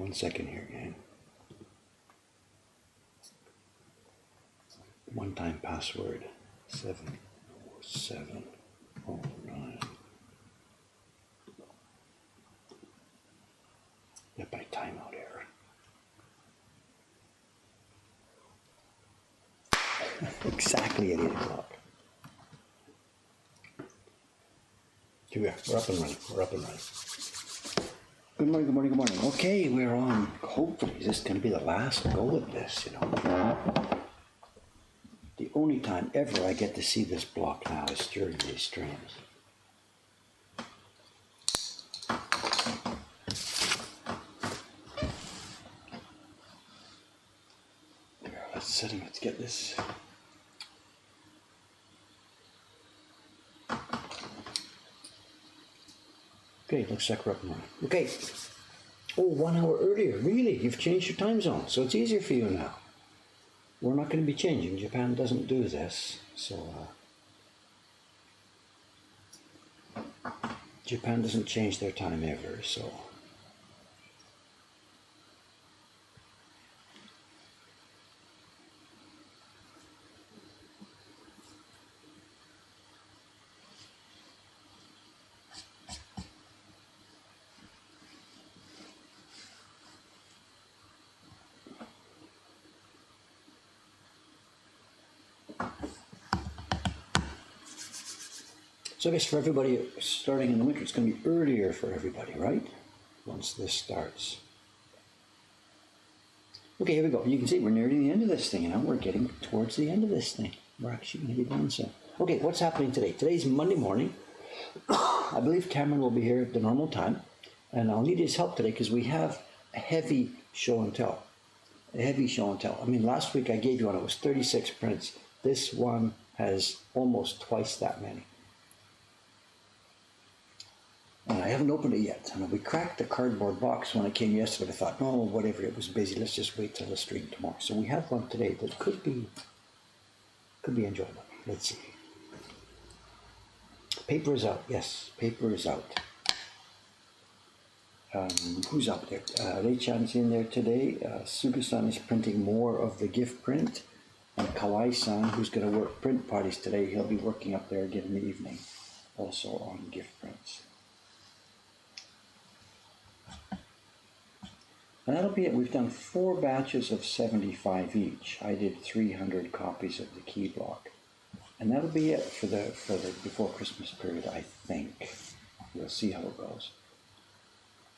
1 second here, gang. One-time password 74709. Get by timeout error. Exactly at 8 o'clock. Here we are. We're up and running. Good morning, good morning, good morning. Okay, we're on. Hopefully, this is going to be the last go at this, you know. The only time ever I get to see this block now is during these streams. There, let's get this. Okay, looks like we're up and running. Okay. Oh, 1 hour earlier. Really? You've changed your time zone, so it's easier for you now. We're not going to be changing. Japan doesn't do this, so Japan doesn't change their time ever, so. So I guess for everybody starting in the winter, it's going to be earlier for everybody, right? Once this starts. Okay, here we go. You can see we're nearing the end of this thing, and we're getting towards the end of this thing. We're actually going to be done soon. Okay, what's happening today? Today's Monday morning. I believe Cameron will be here at the normal time, and I'll need his help today because we have a heavy show and tell. I mean, last week I gave you one. It was 36 prints. This one has almost twice that many. And I haven't opened it yet. And we cracked the cardboard box when it came yesterday. I thought, no, whatever, it was busy. Let's just wait till the stream tomorrow. So we have one today that could be enjoyable. Let's see. Paper is out. Yes, paper is out. Who's out there? Rei-chan's in there today. Sugu-san is printing more of the gift print. And Kawai-san, who's going to work print parties today, he'll be working up there again in the evening, also on gift prints. And that'll be it. We've done 4 batches of 75 each. I did 300 copies of the key block. And that'll be it for the before Christmas period, I think. We'll see how it goes.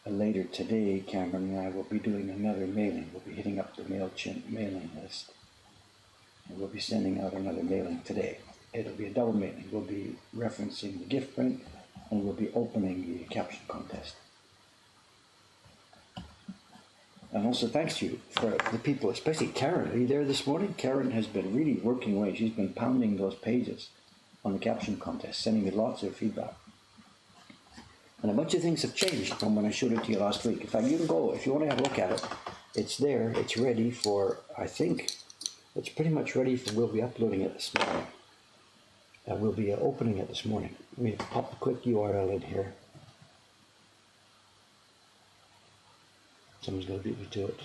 And later today, Cameron and I will be doing another mailing. We'll be hitting up the MailChimp mailing list. And we'll be sending out another mailing today. It'll be a double mailing. We'll be referencing the gift print, and we'll be opening the caption contest. And also thanks to you for the people, especially Karen. Are you there this morning? Karen has been really working away. She's been pounding those pages on the caption contest, sending me lots of feedback. And a bunch of things have changed from when I showed it to you last week. In fact, you can go, if you want to have a look at it, it's there. It's ready for, I think, it's pretty much ready for, we'll be uploading it this morning. We'll be opening it this morning. Let me pop a quick URL in here. Someone's going to beat me to it.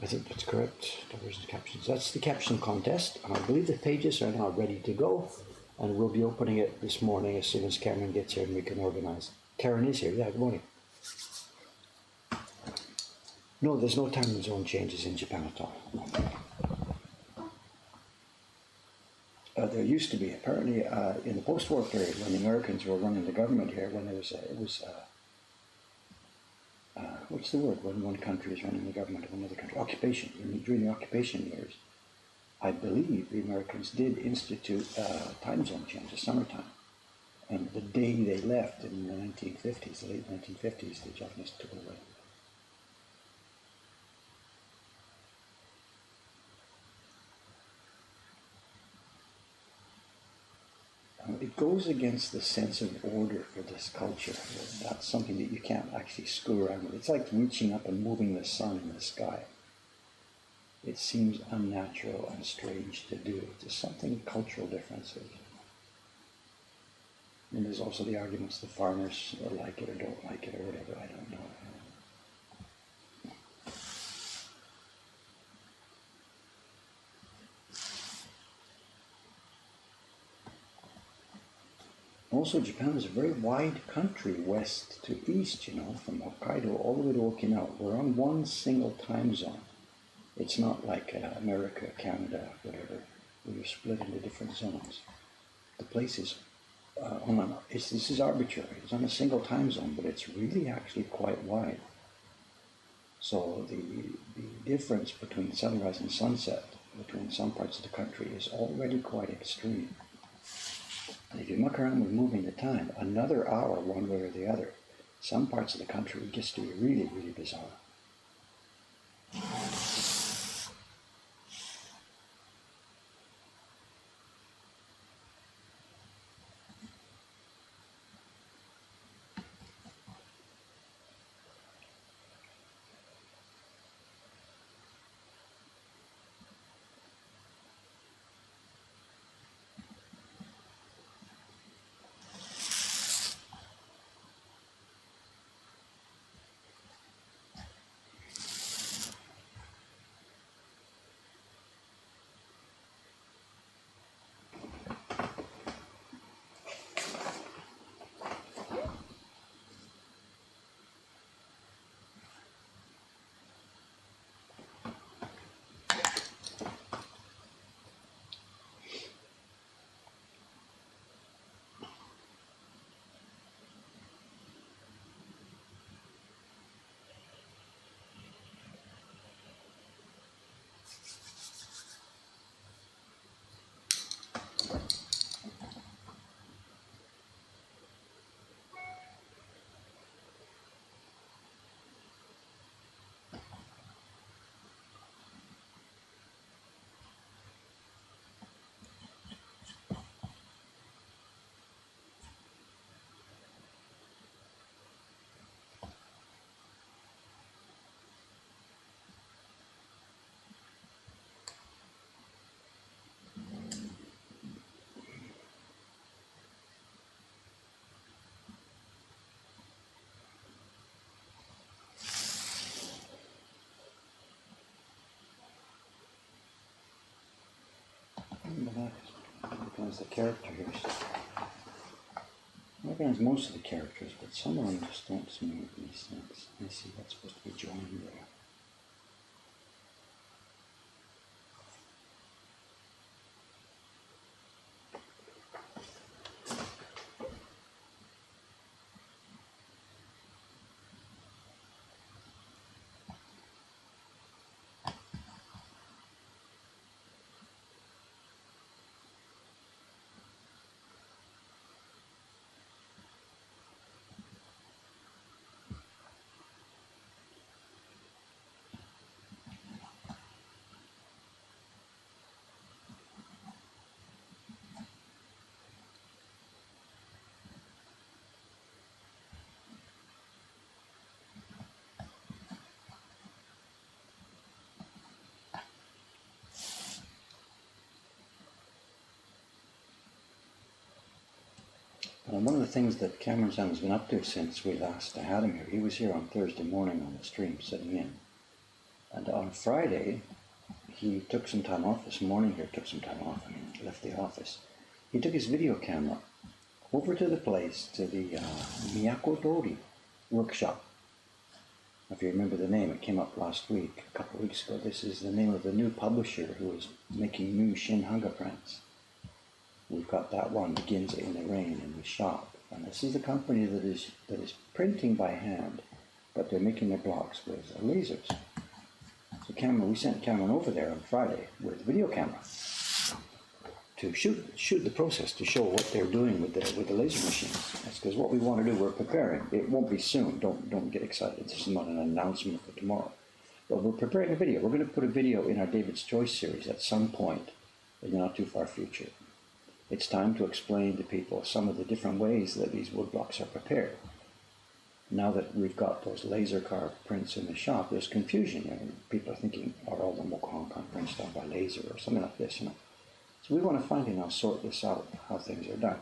I think that's correct. Diversion captions. That's the caption contest. And I believe the pages are now ready to go. And we'll be opening it this morning as soon as Cameron gets here and we can organize. Karen is here. Yeah, good morning. No, there's no time zone changes in Japan at all. No. There used to be, apparently, in the post-war period, when the Americans were running the government here, when there was, what's the word, when one country is running the government of another country? Occupation. During the occupation years, I believe the Americans did institute time zone changes, summertime. And the day they left in the 1950s, the late 1950s, the Japanese took it away. It goes against the sense of order for this culture. That's something that you can't actually screw around with. It's like reaching up and moving the sun in the sky. It seems unnatural and strange to do. There's something cultural differences. And there's also the arguments the farmers like it or don't like it or whatever, I don't know. Also, Japan is a very wide country, west to east, from Hokkaido all the way to Okinawa. We're on one single time zone. It's not like America, Canada, whatever, where you're split into different zones. The place is, this is arbitrary. It's on a single time zone, but it's really actually quite wide. So the difference between sunrise and sunset between some parts of the country is already quite extreme. And if you muck around with moving the time, another hour one way or the other, some parts of the country gets to be really, really bizarre. Recognize the characters. I recognize most of the characters, but some of them just don't seem to make any sense. I see that's supposed to be joined there. One of the things that Cameron Sam has been up to since we last had him here, he was here on Thursday morning on the stream sitting in. And on Friday, he took some time off this morning here, left the office. He took his video camera over to the place, to the Miyako Dori workshop. If you remember the name, it came up last week, a couple of weeks ago. This is the name of the new publisher who is making new Shin Hanga prints. We've got that one, Begins in the Rain, in the shop. And this is a company that is printing by hand, but they're making their blocks with lasers. So we sent Cameron over there on Friday with a video camera to shoot the process, to show what they're doing with the laser machines. That's because what we want to do, we're preparing. It won't be soon. Don't get excited. This is not an announcement for tomorrow. But we're preparing a video. We're going to put a video in our David's Choice series at some point in the not too far future. It's time to explain to people some of the different ways that these woodblocks are prepared. Now that we've got those laser carved prints in the shop, there's confusion. People are thinking, are all the Moko Hong Kong prints done by laser or something like this, So we want to find and now sort this out, how things are done.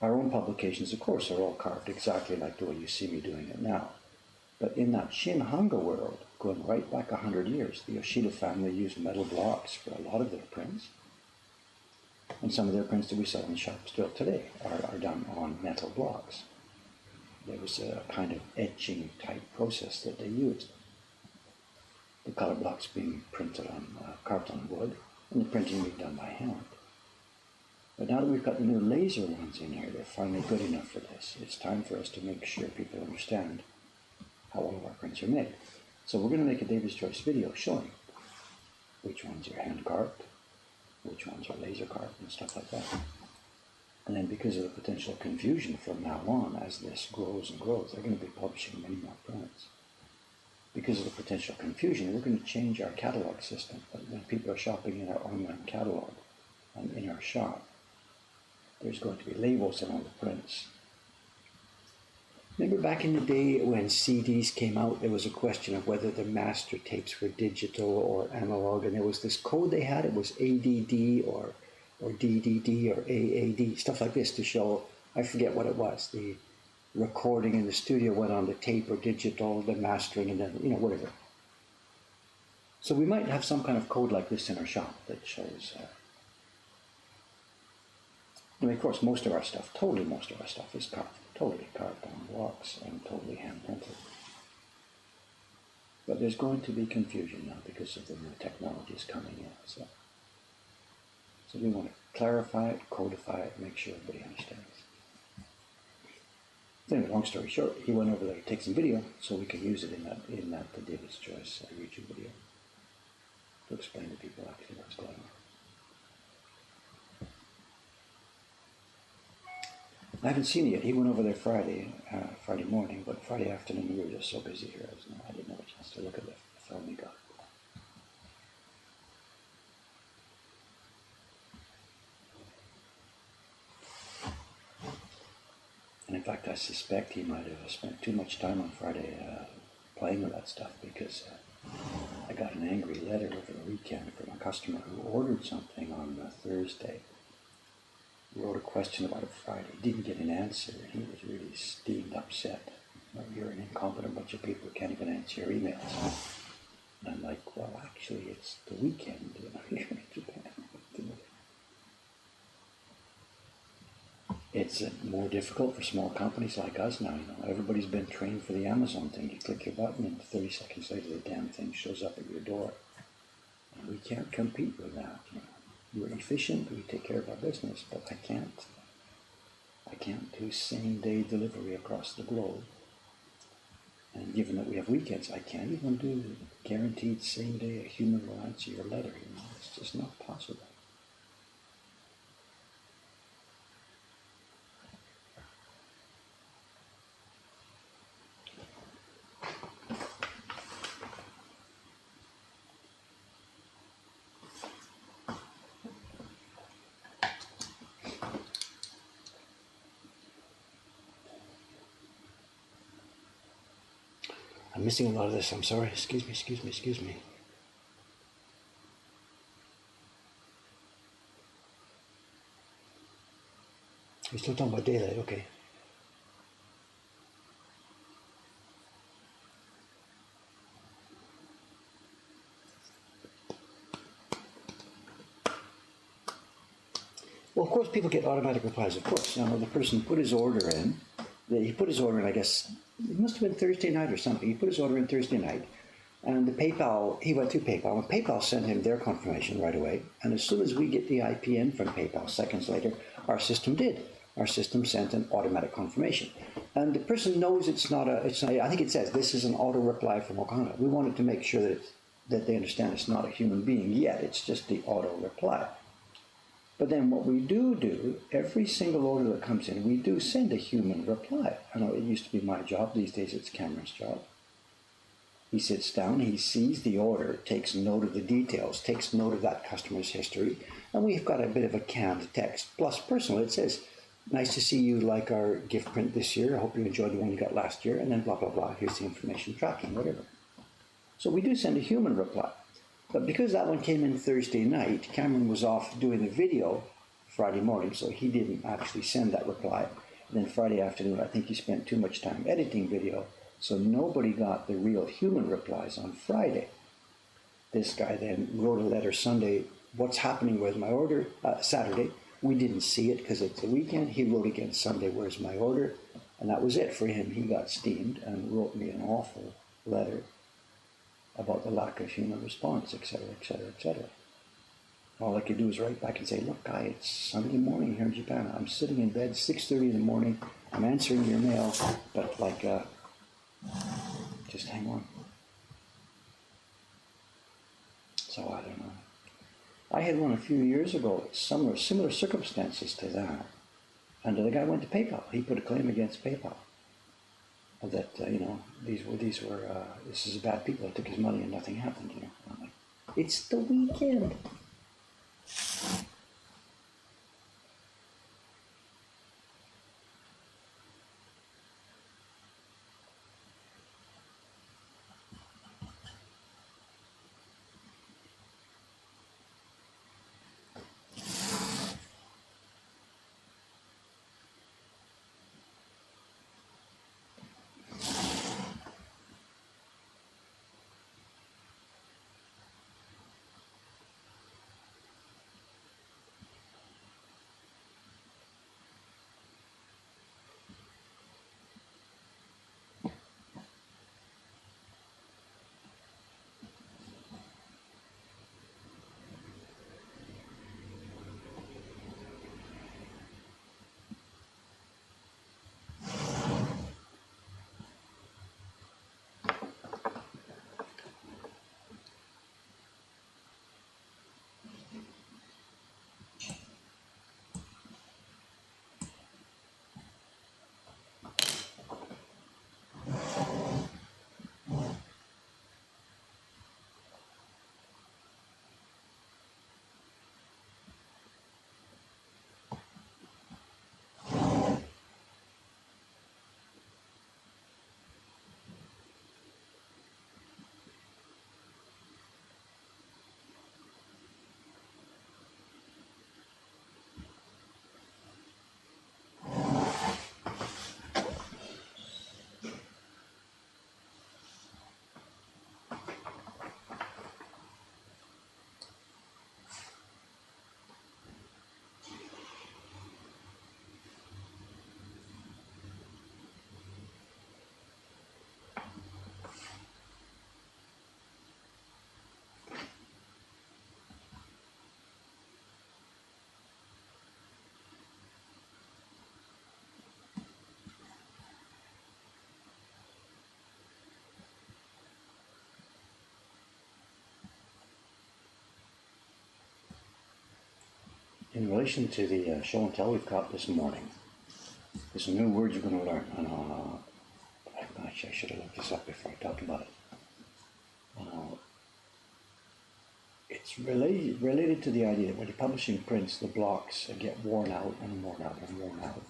Our own publications, of course, are all carved exactly like the way you see me doing it now. But in that Shin-Hanga world, going right back 100 years, the Yoshida family used metal blocks for a lot of their prints. And some of their prints that we sell in shops still today are done on metal blocks. There was a kind of etching type process that they used. The color blocks being printed on carton wood, and the printing being done by hand. But now that we've got the new laser ones in here, they're finally good enough for this. It's time for us to make sure people understand how all of our prints are made. So we're going to make a David's Choice video showing which ones are hand carved, which ones are laser carved, and stuff like that. And then because of the potential confusion from now on, as this grows and grows, they're going to be publishing many more prints. Because of the potential confusion, we're going to change our catalog system. When people are shopping in our online catalog and in our shop, there's going to be labels on all the prints. Remember back in the day when CDs came out, there was a question of whether the master tapes were digital or analog, and there was this code they had. It was ADD or DDD or AAD, stuff like this to show, I forget what it was, the recording in the studio went on the tape or digital, the mastering, and then, whatever. So we might have some kind of code like this in our shop that shows... of course, most of our stuff is carved, totally carved on blocks and totally hand printed. But there's going to be confusion now because of the new technologies coming in. So we want to clarify it, codify it, make sure everybody understands. Anyway, long story short, he went over there to take some video so we can use it in that the David's Choice YouTube video to explain to people actually what's going on. I haven't seen it yet. He went over there Friday morning, but Friday afternoon we were just so busy here. I didn't have a chance to look at the film he got. And in fact, I suspect he might have spent too much time on Friday playing with that stuff because I got an angry letter over the weekend from a customer who ordered something on Thursday. He wrote a question about it Friday, didn't get an answer, and he was really steamed upset. You're an incompetent bunch of people who can't even answer your emails. And I'm like, well, actually, it's the weekend, you're in Japan. It's more difficult for small companies like us now. Everybody's been trained for the Amazon thing. You click your button, and 30 seconds later, the damn thing shows up at your door. And we can't compete with that. We're efficient, we take care of our business, but I can't do same-day delivery across the globe. And given that we have weekends, I can't even do guaranteed same-day a human will answer your letter. It's just not possible. I'm missing a lot of this, I'm sorry. Excuse me. We're still talking about daylight, okay. Well, of course, people get automatic replies, of course. The person put his order in. He put his order in, I guess, it must have been Thursday night or something. He put his order in Thursday night. And he went to PayPal, and PayPal sent him their confirmation right away. And as soon as we get the IP in from PayPal, seconds later, our system did. Our system sent an automatic confirmation. And the person knows it's not, I think it says, this is an auto reply from Okana. We wanted to make sure that they understand it's not a human being yet. It's just the auto reply. But then what we do, every single order that comes in, we do send a human reply. I know it used to be my job. These days it's Cameron's job. He sits down, he sees the order, takes note of the details, takes note of that customer's history, and we've got a bit of a canned text. Plus personal, it says, nice to see you like our gift print this year. I hope you enjoyed the one you got last year, and then blah, blah, blah. Here's the information tracking, whatever. So we do send a human reply. But because that one came in Thursday night, Cameron was off doing the video Friday morning, so he didn't actually send that reply. And then Friday afternoon, I think he spent too much time editing video, so nobody got the real human replies on Friday. This guy then wrote a letter Sunday, what's happening with my order? Saturday, we didn't see it because it's the weekend. He wrote again Sunday, where's my order? And that was it for him. He got steamed and wrote me an awful letter about the lack of human response, etc., etc., etc. All I could do was write back and say, look, guy, it's Sunday morning here in Japan. I'm sitting in bed, 6:30 in the morning. I'm answering your mail, but just hang on. So I don't know. I had one a few years ago, similar circumstances to that. And the guy went to PayPal. He put a claim against PayPal that this is bad people. I took his money and nothing happened. I'm like, it's the weekend. In relation to the show and tell we've got this morning, there's some new words you're going to learn. Actually, I should have looked this up before I talked about it. It's related to the idea that when you're publishing prints, the blocks get worn out and worn out and worn out.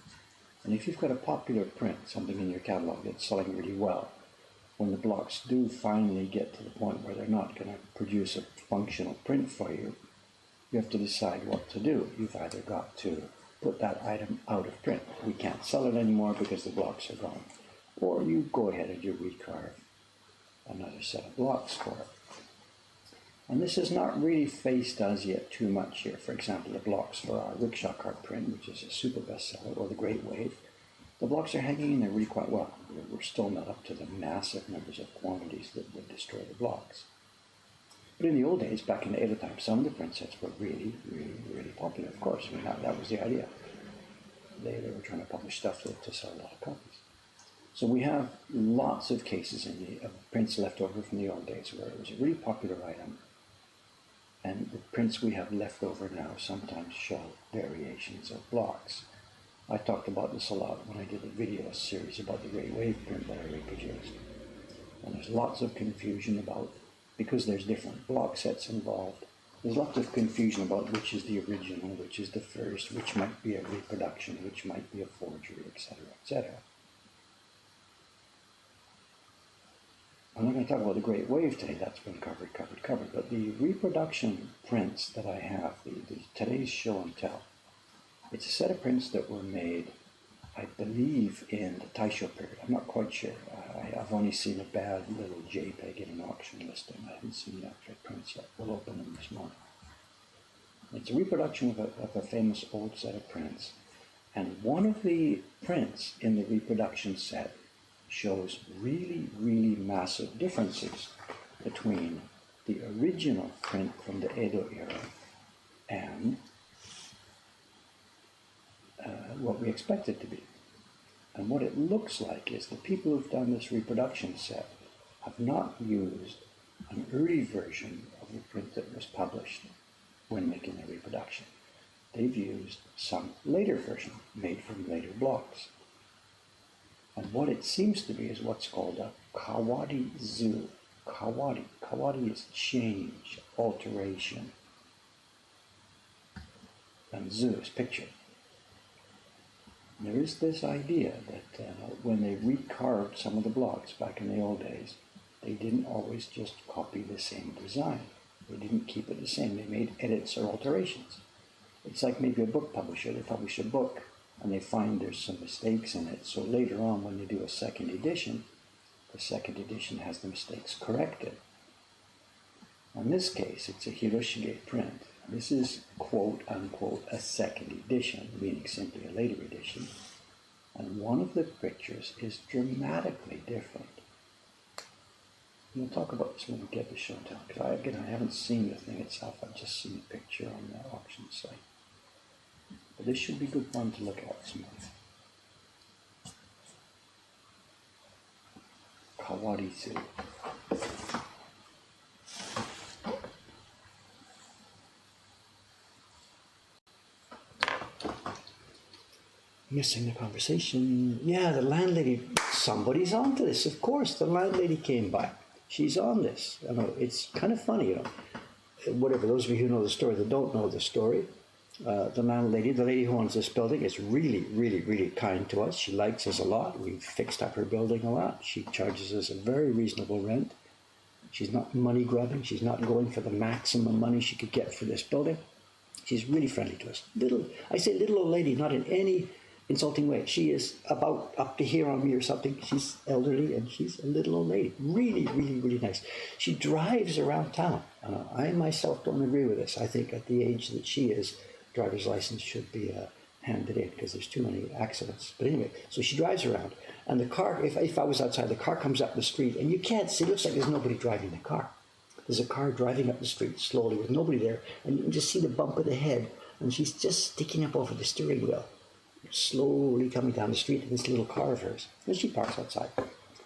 And if you've got a popular print, something in your catalog that's selling really well, when the blocks do finally get to the point where they're not going to produce a functional print for you, you have to decide what to do. You've either got to put that item out of print. We can't sell it anymore because the blocks are gone. Or you go ahead and you recarve another set of blocks for it. And this is not really faced as yet too much here. For example, the blocks for our rickshaw cart print, which is a super bestseller, or the Great Wave, the blocks are hanging in there really quite well. We're still not up to the massive numbers of quantities that would destroy the blocks. But in the old days, back in the Edo time, some of the print sets were really, really, really popular, of course. I mean, that was the idea. They were trying to publish stuff to sell a lot of copies. So we have lots of cases of prints left over from the old days where it was a really popular item, and the prints we have left over now sometimes show variations of blocks. I talked about this a lot when I did a video series about the Great Wave print that I reproduced. And there's lots of confusion about, because there's different block sets involved, there's lots of confusion about which is the original, which is the first, which might be a reproduction, which might be a forgery, etc., etc. I'm not going to talk about the Great Wave today, that's been covered, but the reproduction prints that I have, the today's show and tell, It's a set of prints that were made, I believe, in the Taisho period. I'm not quite sure. I've only seen a bad little JPEG in an auction listing. I haven't seen the actual prints yet. We'll open them this morning. It's a reproduction of a famous old set of prints. And one of the prints in the reproduction set shows really, really massive differences between the original print from the Edo era and what we expect it to be. And what it looks like is the people who've done this reproduction set have not used an early version of the print that was published when making the reproduction. They've used some later version made from later blocks. And what it seems to be is what's called a kawari zu. Kawari. Kawari is change, alteration. And zu is picture. There is this idea that when they recarved some of the blocks back in the old days, they didn't always just copy the same design. They didn't keep it the same. They made edits or alterations. It's like maybe a book publisher. They publish a book and they find there's some mistakes in it. So later on when they do a second edition, the second edition has the mistakes corrected. In this case, it's a Hiroshige print. This is, quote unquote, a second edition, meaning simply a later edition. And one of the pictures is dramatically different. We'll talk about this when we get to Showtime, because I haven't seen the thing itself. I've just seen the picture on the auction site. But this should be good fun to look at this morning. Kawarizu. Missing the conversation. Yeah, the landlady, somebody's onto this. Of course, the landlady came by. She's on this. You know, it's kind of funny, you know. Whatever, those of you who know the story, that don't know the story, the landlady, the lady who owns this building, is really, really, really kind to us. She likes us a lot. We've fixed up her building a lot. She charges us a very reasonable rent. She's not money grubbing. She's not going for the maximum money she could get for this building. She's really friendly to us. I say little old lady, not in any insulting way. She is about up to here on me or something. She's elderly and she's a little old lady. Really, really, really nice. She drives around town. I myself don't agree with this. I think at the age that she is, driver's license should be handed in because there's too many accidents. But anyway, so she drives around and the car, if I was outside, the car comes up the street and you can't see, it looks like there's nobody driving the car. There's a car driving up the street slowly with nobody there and you can just see the bump of the head and she's just sticking up over the steering wheel, slowly coming down the street in this little car of hers. And she parks outside.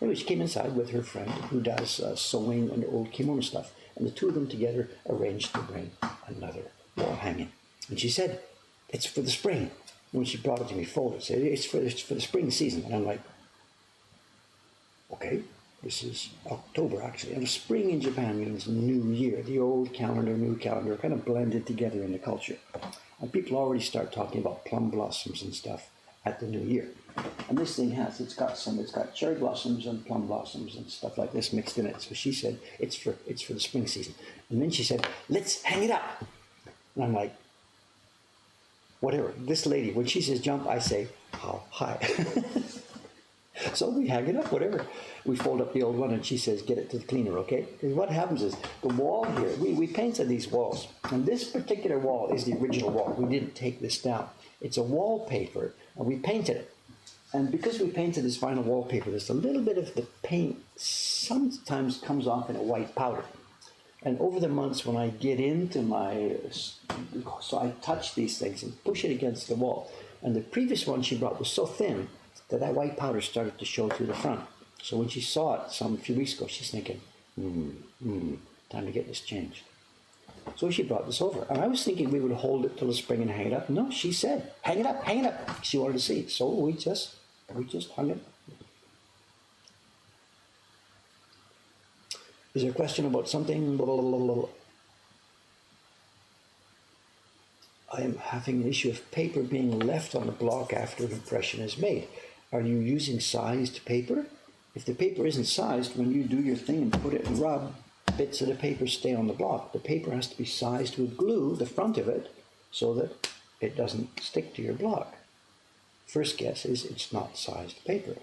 Anyway, she came inside with her friend who does sewing and old kimono stuff. And the two of them together arranged to bring another wall hanging. And she said, it's for the spring. And when she brought it to me folded, said, it's for the spring season. And I'm like, okay, this is October actually. And spring in Japan means new year. The old calendar, new calendar are kind of blended together in the culture. And people already start talking about plum blossoms and stuff at the new year. And this thing it's got cherry blossoms and plum blossoms and stuff like this mixed in it. So she said, it's for the spring season. And then she said, let's hang it up. And I'm like, whatever. This lady, when she says jump, I say, how high? So we hang it up, whatever. We fold up the old one and she says, get it to the cleaner, okay? Because what happens is, the wall here, we painted these walls. And this particular wall is the original wall. We didn't take this down. It's a wallpaper, and we painted it. And because we painted this vinyl wallpaper, there's a little bit of the paint sometimes comes off in a white powder. And over the months when I get into so I touch these things and push it against the wall. And the previous one she brought was so thin that white powder started to show through the front. So when she saw it a few weeks ago, she's thinking, time to get this changed. So she brought this over. And I was thinking we would hold it till the spring and hang it up. No, she said, hang it up. She wanted to see it. So we just hung it. Is there a question about something? I am having an issue of paper being left on the block after an impression is made. Are you using sized paper? If the paper isn't sized, when you do your thing and put it and rub, bits of the paper stay on the block. The paper has to be sized with glue, the front of it, so that it doesn't stick to your block. First guess is it's not sized paper.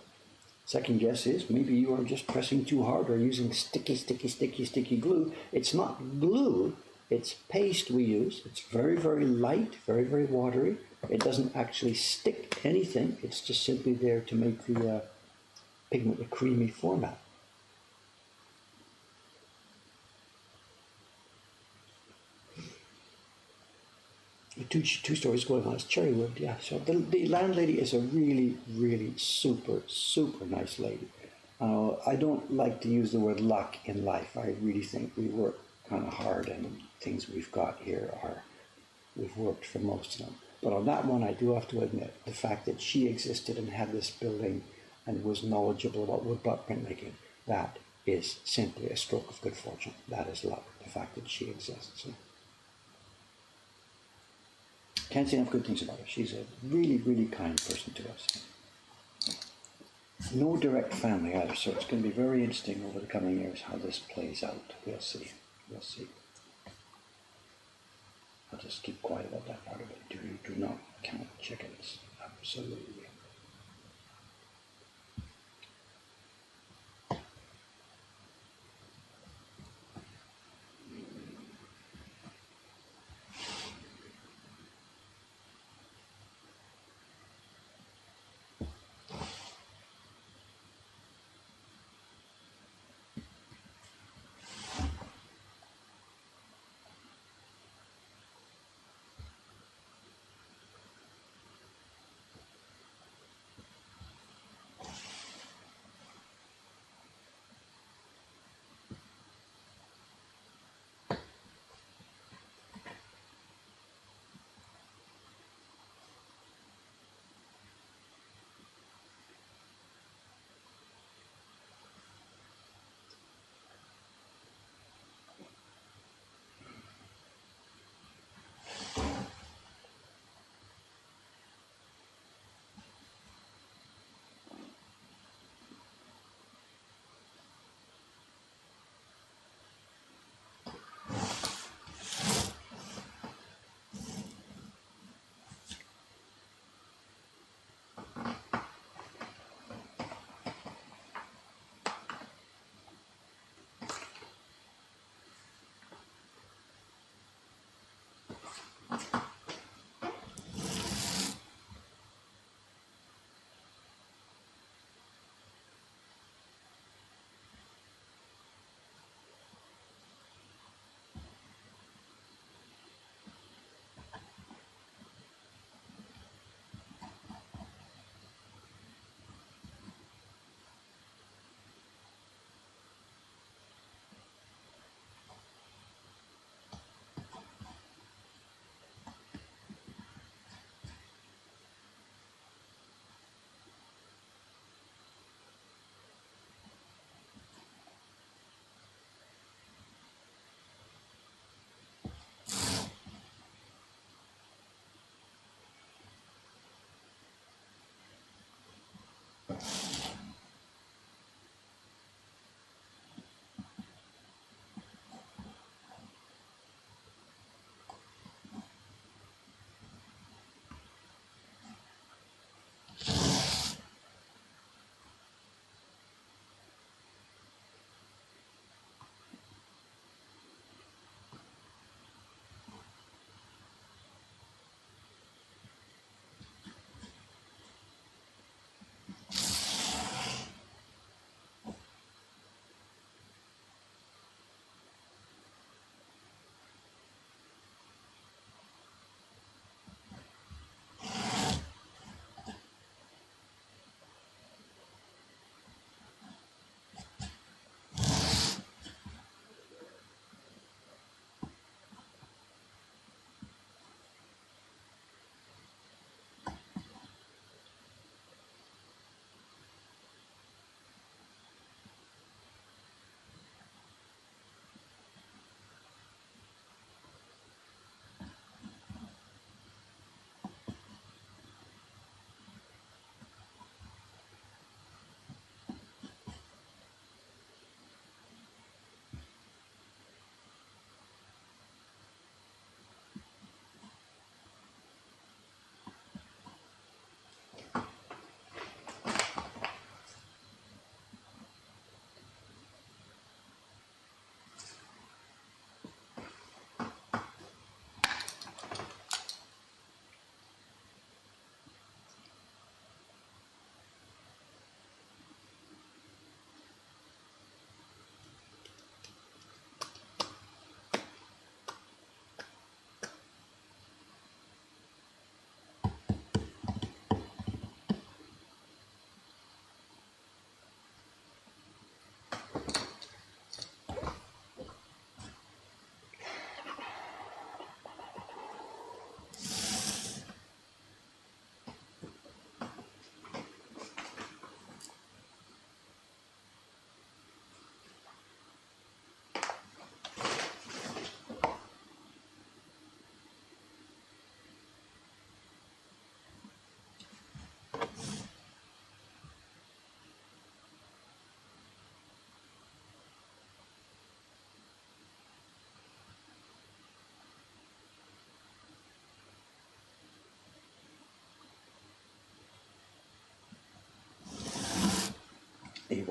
Second guess is maybe you are just pressing too hard or using sticky glue. It's not glue, it's paste we use. It's very, very light, very, very watery. It doesn't actually stick anything. It's just simply there to make the pigment a creamy format. Two stories going on. It's cherry wood, yeah. So the landlady is a really, really super, super nice lady. I don't like to use the word luck in life. I really think we work kind of hard, and things we've got here we've worked for most of them. But on that one, I do have to admit the fact that she existed and had this building and was knowledgeable about woodblock printmaking, that is simply a stroke of good fortune. That is luck, the fact that she exists. Can't say enough good things about her. She's a really, really kind person to us. No direct family either, so it's going to be very interesting over the coming years how this plays out. We'll see. We'll see. I'll just keep quiet about that part of it. Do not count chickens. Absolutely.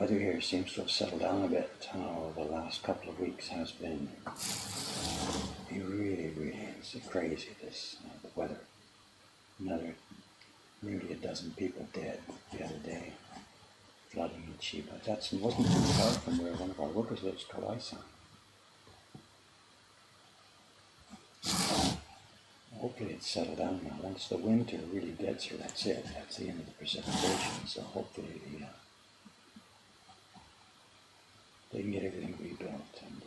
weather here seems to have settled down a bit. The last couple of weeks has been really it's crazy, this the weather. Nearly a dozen people dead the other day, flooding in Chiba. That wasn't too far from where one of our workers lives, Kawaii-san. Hopefully it's settled down now. Once the winter really gets here, that's it. That's the end of the precipitation. So hopefully they can get everything rebuilt. And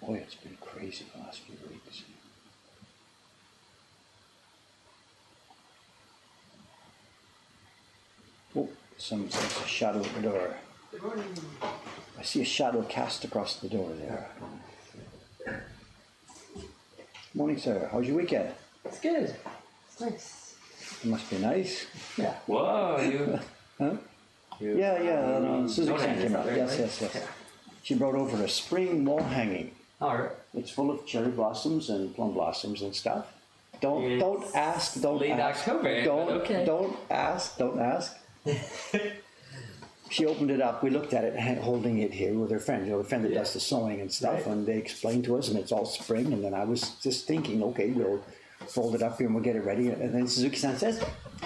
boy, it's been crazy the last few weeks. Oh, there's a shadow at the door. Good morning. I see a shadow cast across the door there. Morning, sir. How's your weekend? It's good. It's nice. It must be nice. Yeah. Whoa, you. Huh? No, Suzuki-san came out. Yes. Yeah. She brought over a spring wall hanging. All right. It's full of cherry blossoms and plum blossoms and stuff. Don't ask. Late October. Don't ask. She opened it up. We looked at it, holding it here with her friend, the friend that does the sewing and stuff, Right. and they explained to us, and it's all spring. And then I was just thinking, okay, we'll fold it up here and we'll get it ready. And then Suzuki-san says,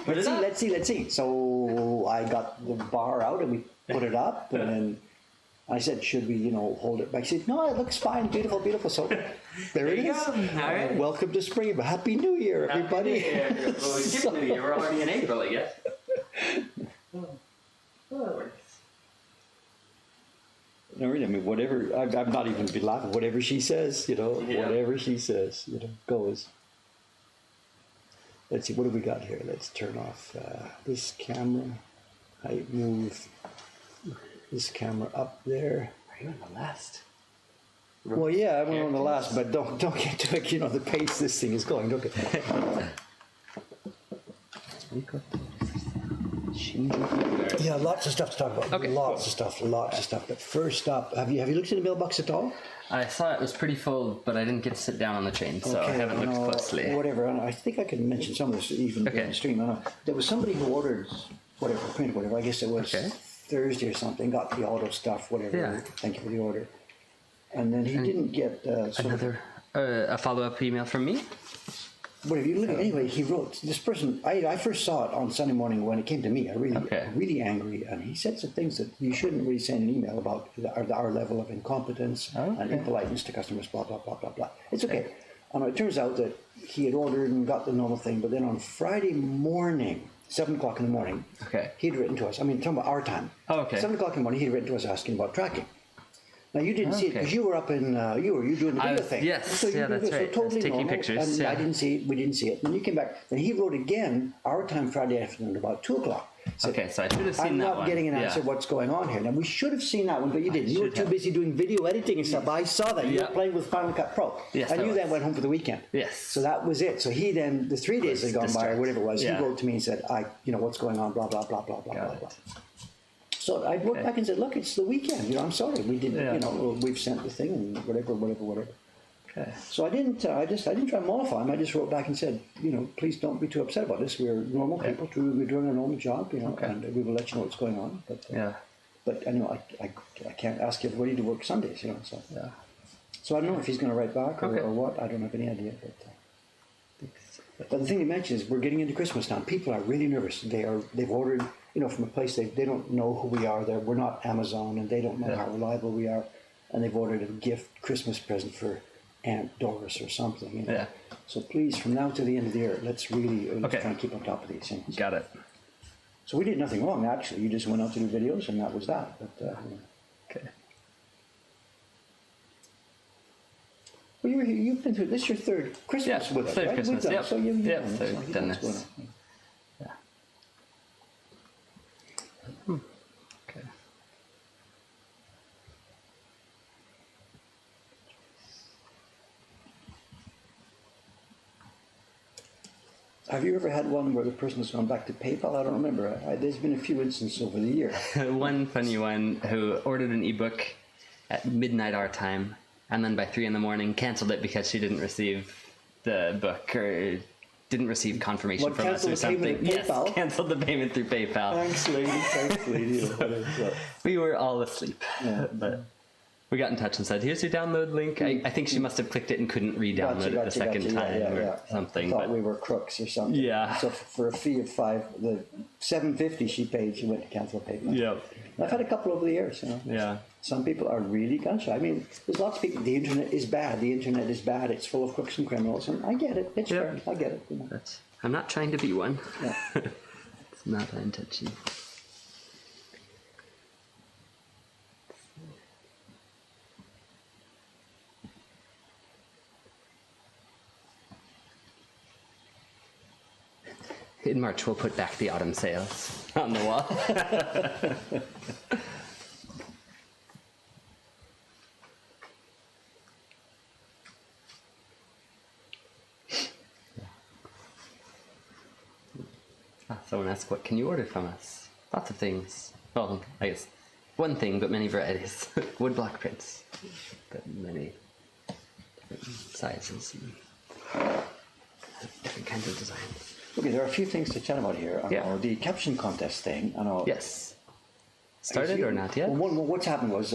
let's see. So I got the bar out and we put it up, and then I said, should we, hold it back? She said, no, it looks fine, beautiful. So there it is. All right. Welcome to spring. Happy New Year, everybody. Happy New Year. Well, it's New Year. We're already in April, I guess. Well, that works. No, really, I mean, whatever, I'm not even be laughing, whatever she says, whatever she says, goes. Let's see, what do we got here? Let's turn off this camera. I move this camera up there. Are you on the last? Well, yeah, I went on the last, but don't get to it, the pace this thing is going, don't get Yeah, lots of stuff to talk about. Okay, Lots of stuff. But first up, have you looked in the mailbox at all? I saw it was pretty full, but I didn't get to sit down on the train, so I haven't looked closely. Whatever. I think I can mention some of this even in the stream. I don't know. There was somebody who ordered whatever. I guess it was Thursday or something. Got the auto stuff, whatever. Yeah. Thank you for the order. And then he didn't get a follow-up email from me? Whatever you look at, anyway, he wrote this person. I first saw it on Sunday morning when it came to me. I really angry, and he said some things that you shouldn't really send an email about our level of incompetence and impoliteness to customers. Blah blah blah blah blah. It's okay. It turns out that he had ordered and got the normal thing, but then on Friday morning, 7 o'clock in the morning, he'd written to us. I mean, talking about our time. 7 o'clock in the morning, he'd written to us asking about tracking. Now you didn't see it because you were up in you were doing the video thing. Yes, so that's right. So totally taking normal, pictures. And I didn't see it. We didn't see it. Then you came back. Then he wrote again our time Friday afternoon about 2 o'clock. Said, so I should have seen that one. I'm not getting an answer. What's going on here? Now we should have seen that one, but you didn't. You were too busy doing video editing and stuff. But I saw that you were playing with Final Cut Pro. Yes, and you then went home for the weekend. Yes. So that was it. So he then the 3 days had gone by or whatever it was. He wrote to me and said, what's going on? Blah blah blah blah blah blah blah. So I wrote back and said, look, it's the weekend. I'm sorry, we didn't. We've sent the thing and whatever. Okay. So I didn't try to mollify him. I just wrote back and said, please don't be too upset about this. We're normal people. We're doing a normal job, and we will let you know what's going on. But I can't ask everybody to work Sundays, So So I don't know if he's going to write back or what. I don't have any idea. But the thing he mentioned is we're getting into Christmas now. People are really nervous. They've ordered, from a place they don't know who we are. We're not Amazon, and they don't know how reliable we are. And they've ordered a Christmas present for Aunt Doris or something. So please, from now to the end of the year, let's try and keep on top of these things. Got it. So we did nothing wrong, actually. You just went out to do videos, and that was that. But well, you've been through this. Is your third Christmas with us, third right? Christmas. We've done, Yep. So you've third done this. Okay. Have you ever had one where the person has gone back to PayPal? I don't remember. There's been a few instances over the year. One funny one who ordered an ebook at midnight our time, and then by 3 a.m. canceled it because she didn't receive the book or didn't receive confirmation What, from us or cancel the payment something. at PayPal? Yes, canceled the payment through PayPal. Thanks, lady. Thanks, lady. We were all asleep. Yeah. But we got in touch and said, here's your download link. I think she must have clicked it and couldn't re-download it the second time or something. Thought But we were crooks or something. Yeah. So for a fee of the $7.50 she paid, she went to cancel PayPal. yeah. I've had a couple over the years, Yeah. Some people are really gun shy. I mean, there's lots of people. The internet is bad. The internet is bad. It's full of crooks and criminals, and I get it. It's fair. I get it. But I'm not trying to be one. Yeah. It's not my intention. In March, we'll put back the autumn sales on the wall. Someone asked, what can you order from us? Lots of things. Well, I guess one thing, but many varieties. Woodblock prints, but many different sizes and different kinds of designs. Okay, there are a few things to chat about here. Yeah. The caption contest thing. Yes. Started or not yet? Well, what's happened was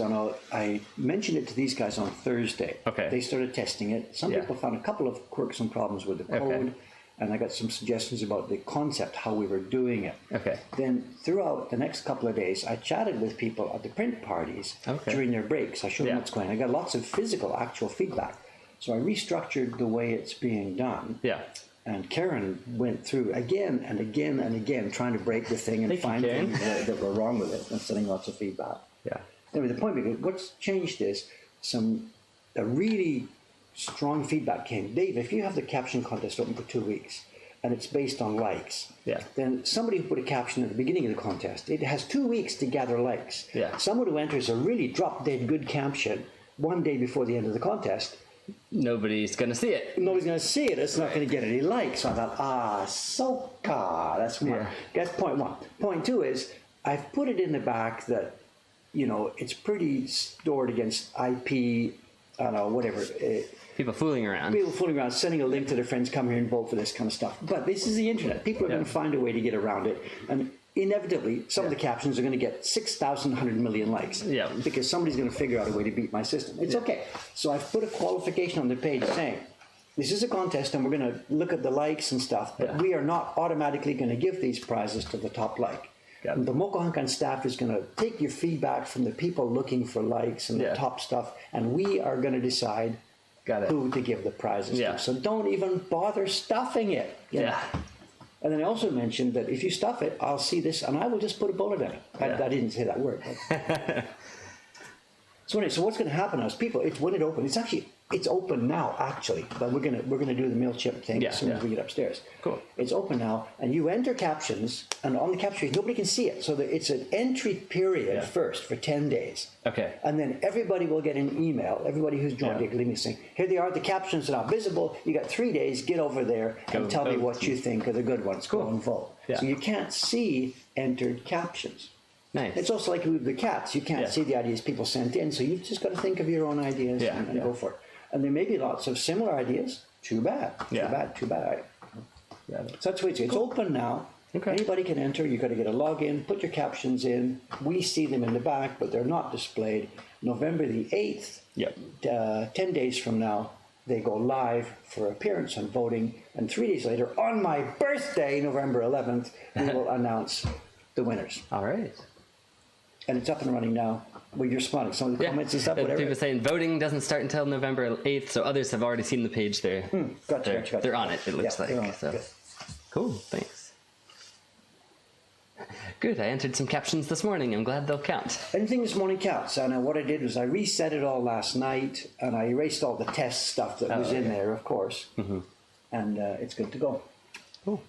I mentioned it to these guys on Thursday. Okay. They started testing it. Some people found a couple of quirks and problems with the code, and I got some suggestions about the concept, how we were doing it. Okay. Then throughout the next couple of days, I chatted with people at the print parties during their breaks. I showed them what's going on. I got lots of physical, actual feedback. So I restructured the way it's being done. Yeah. And Karen went through again and again and again, trying to break the thing and find things that were wrong with it, and sending lots of feedback. Yeah. Anyway, the point being, what's changed is a really strong feedback came. Dave, if you have the caption contest open for 2 weeks, and it's based on likes, then somebody who put a caption at the beginning of the contest, it has 2 weeks to gather likes. Yeah. Someone who enters a really drop-dead good caption 1 day before the end of the contest, nobody's going to see it. nobody's going to see it. It's not going to get any likes. So I thought, soka. That's one. That's point one. Point two is I've put it in the back that, it's pretty stored against IP, I don't know, whatever. People fooling around. People fooling around, sending a link to their friends, come here and vote for this kind of stuff. But this is the internet. People are going to find a way to get around it. And inevitably, some of the captions are going to get 6,100 million likes. Yeah. Because somebody's going to figure out a way to beat my system. It's okay. So I've put a qualification on the page saying, this is a contest and we're going to look at the likes and stuff, but we are not automatically going to give these prizes to the top like. And the Mokohankan staff is going to take your feedback from the people looking for likes and the top stuff, and we are going to decide who to give the prizes to. So don't even bother stuffing it. And then I also mentioned that if you stuff it, I'll see this and I will just put a bullet in it. I didn't say that word. So anyway, so what's going to happen now is when it opens, it's open now actually, but we're gonna do the MailChimp thing as soon as we get upstairs. Cool. It's open now, and you enter captions, and on the caption nobody can see it, so that it's an entry period first for 10 days. Okay. And then everybody will get an email. Everybody who's joined it, leave me saying, here they are. The captions are now visible. You got 3 days. Get over there and tell me what you think are the good ones. Go and vote. So you can't see entered captions. Nice. It's also like with the cats. You can't see the ideas people sent in, so you've just got to think of your own ideas and go for it. And there may be lots of similar ideas. Too bad. Too bad. So that's what it's open now. Okay. Anybody can enter. You've got to get a login, put your captions in. We see them in the back, but they're not displayed. November the 8th, 10 days from now, they go live for appearance and voting. And 3 days later, on my birthday, November 11th, we will announce the winners. All right. And it's up and running now. Well, you're smiling. Some of the comments and stuff, whatever. People saying voting doesn't start until November 8th, so others have already seen the page there. Gotcha. They're on it, it looks like. So. Good. Cool, thanks. Good, I entered some captions this morning. I'm glad they'll count. Anything this morning counts. And what I did was I reset it all last night, and I erased all the test stuff that was in there, of course. And it's good to go. Cool.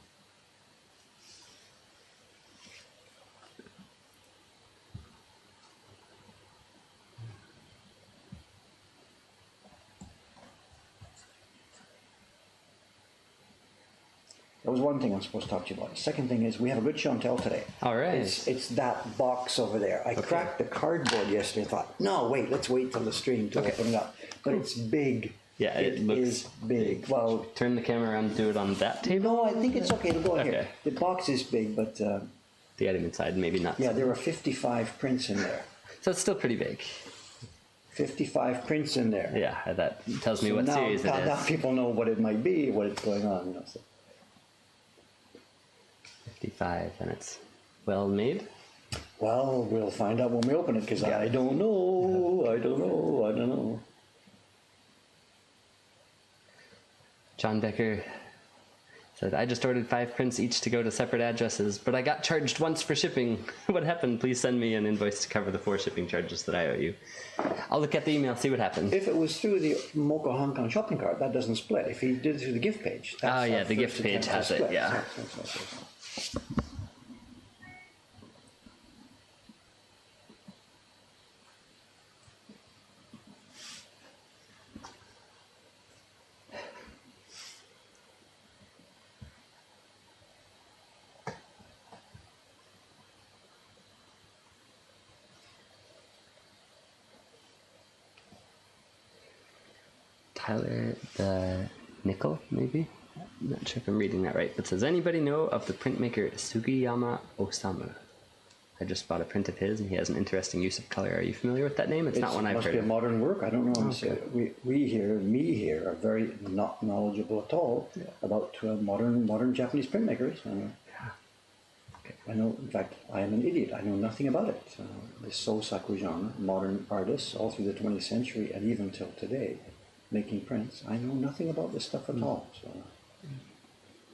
That was one thing I'm supposed to talk to you about. The second thing is we have a good show and tell today. All right. It's that box over there. I cracked the cardboard yesterday and thought, no, wait, let's wait till the stream to open it up. But it's big. Yeah, it looks is big. Well, turn the camera around and do it on that table. no, I think it's okay to go here. Okay. The box is big, but The item inside, maybe not. yeah, there are 55 prints in there. So it's still pretty big. 55 prints in there. Yeah, that tells me So what now, series it now is. people know what it might be, what it's going on. You know, so. 55, and it's well made. Well, we'll find out when we open it because Yeah. I don't know. I don't know. I don't know. John Becker said, I just ordered 5 prints each to go to separate addresses, but I got charged once for shipping. What happened? Please send me an invoice to cover the 4 shipping charges that I owe you. I'll look at the email, see what happened. If it was through the Mocha Hong Kong shopping cart, that doesn't split. If he did it through the gift page, that's Oh, yeah, our the gift first page attempt to has it, split. yeah. So. Tyler the Nickel, maybe? I'm not sure if I'm reading that right, but says, anybody know of the printmaker Sugiyama Osamu? I just bought a print of his, and he has an interesting use of color. Are you familiar with that name? It's not one I've must heard be a of. modern work. I don't know. Okay. We here, me here, are very not knowledgeable at all about modern Japanese printmakers. Okay. I know, in fact, I am an idiot. I know nothing about it. The So Sakujana, modern artists, all through the 20th century and even till today, making prints. I know nothing about this stuff at all. So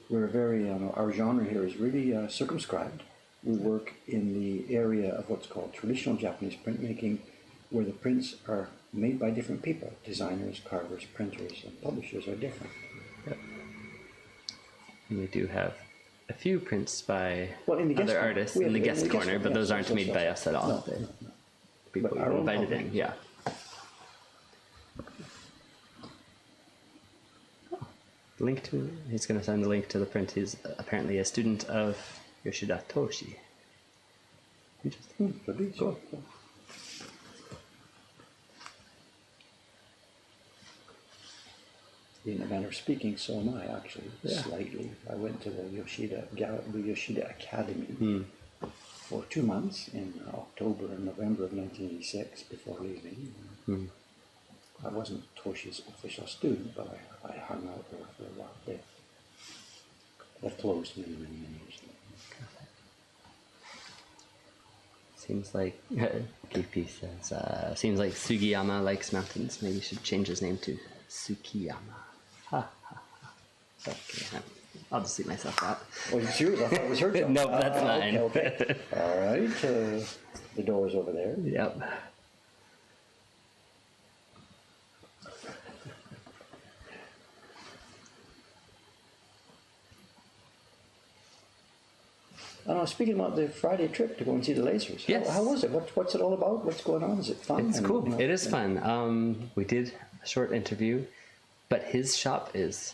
we're very, our genre here is really circumscribed. We work in the area of what's called traditional Japanese printmaking, where the prints are made by different people. Designers, carvers, printers, and publishers are different. And we do have a few prints by Well, in the guest other corner. artists We in have the guest corner, corner, but yes, those aren't yes, made yes, by yes. us at all. No, They're no, no. people But we our own invited public. in, yeah. Link to, he's going to send a link to the print. He's apparently a student of Yoshida Toshi. Interesting. Could be, Cool. so. In a manner of speaking, so am I actually, Yeah. slightly. I went to the Yoshida Academy for 2 months in October and November of 1986 before leaving. I wasn't Toshi's official student, but I hung out there for a while. They've closed many years ago. Seems like, KP says, seems like Sugiyama likes mountains. Maybe he should change his name to Tsukiyama. Ha ha ha. Okay, I'll just see myself out. Oh, it's yours? I thought it was her job. Nope, that's mine. Okay. All right. The door's over there. Yep. Speaking about the Friday trip to go and see the lasers, Yes. how was it? What's it all about? What's going on? Is it fun? It's And, cool. you know, It is fun. We did a short interview, but his shop is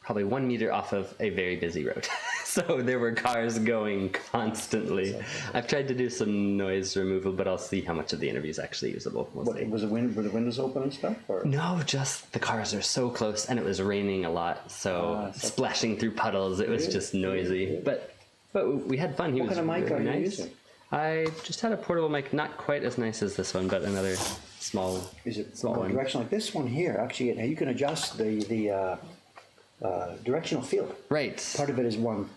probably 1 meter off of a very busy road. So there were cars going constantly. I've tried to do some noise removal, but I'll see how much of the interview is actually usable. We'll What, see. were the windows open and stuff? Or? No, just the cars are so close, and it was raining a lot, so so- splashing through puddles. It was Really? just noisy, Really? but we had fun. He What was kind of mic really are you nice. using? I just had a portable mic, not quite as nice as this one, but another small. Is it small more one? direction like this one here? Actually, you can adjust the directional field. Right. Part of it is one.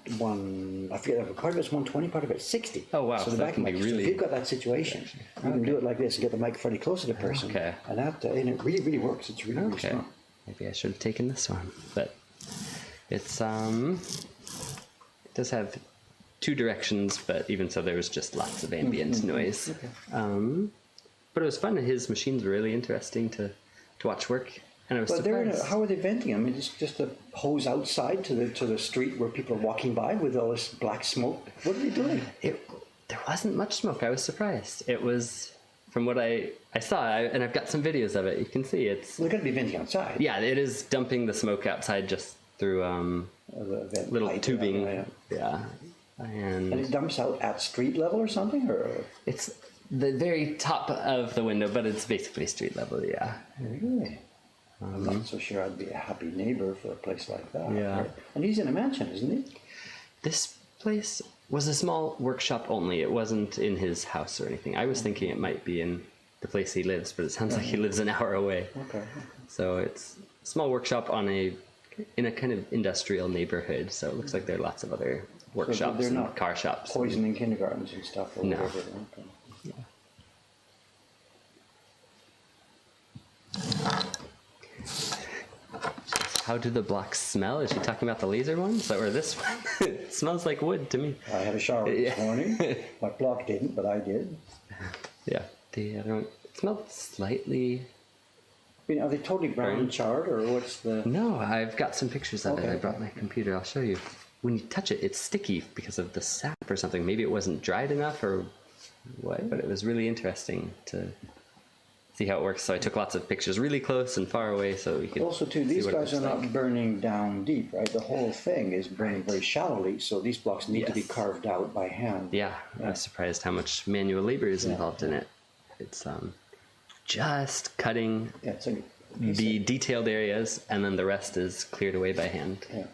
I forget. Part of it's 120. Part of it's 60. Oh, wow, So so the that back can be mic. really- So if you've got that situation, you can do it like this and get the mic fairly close to the person. Okay. And and it really works. It's really Okay. strong. Maybe I should have taken this one, but it's it does have 2 directions, but even so, there was just lots of ambient noise. Okay. But it was fun. His machines were really interesting to watch work, and I was But surprised. how are they venting? I mean, it's just a hose outside to the street where people are walking by with all this black smoke. What are they doing? There wasn't much smoke. I was surprised. It was, from what I saw, and I've got some videos of it. You can see it's. They're going to be venting outside. Yeah, it is dumping the smoke outside just through The vent little pipe, tubing. yeah. Yeah, And and it dumps out at street level or something, or it's the very top of the window, but it's basically street level. Yeah. really? I'm not so sure I'd be a happy neighbor for a place like that. Yeah. Right? And he's in a mansion, isn't he? This place was a small workshop only. It wasn't in his house or anything. I was thinking it might be in the place he lives, but it sounds like he lives an hour away. Okay. So it's a small workshop in a kind of industrial neighborhood. So it looks like there are lots of other workshops they're and not car shops. Poisoning kindergartens and stuff or No. whatever. Okay. How do the blocks smell? Is she talking about the laser ones or this one? It smells like wood to me. I had a shower this Yeah. morning. My block didn't, but I did. Yeah, the other one it smelled slightly. I mean, are they totally brown and charred, or what's the... No, I've got some pictures of it. Okay. I brought my computer. I'll show you. When you touch it, it's sticky because of the sap or something. Maybe it wasn't dried enough or what, but it was really interesting to see how it works. So I took lots of pictures really close and far away so we could Also, too, see these what it guys are looks not like. burning down deep, right? The whole thing is burning very shallowly, so these blocks need to be Yes. carved out by hand. Yeah, I was surprised how much manual labor is Yeah. involved in it. It's just cutting Yeah, it's a the detailed areas, and then the rest is cleared away by hand. Yeah.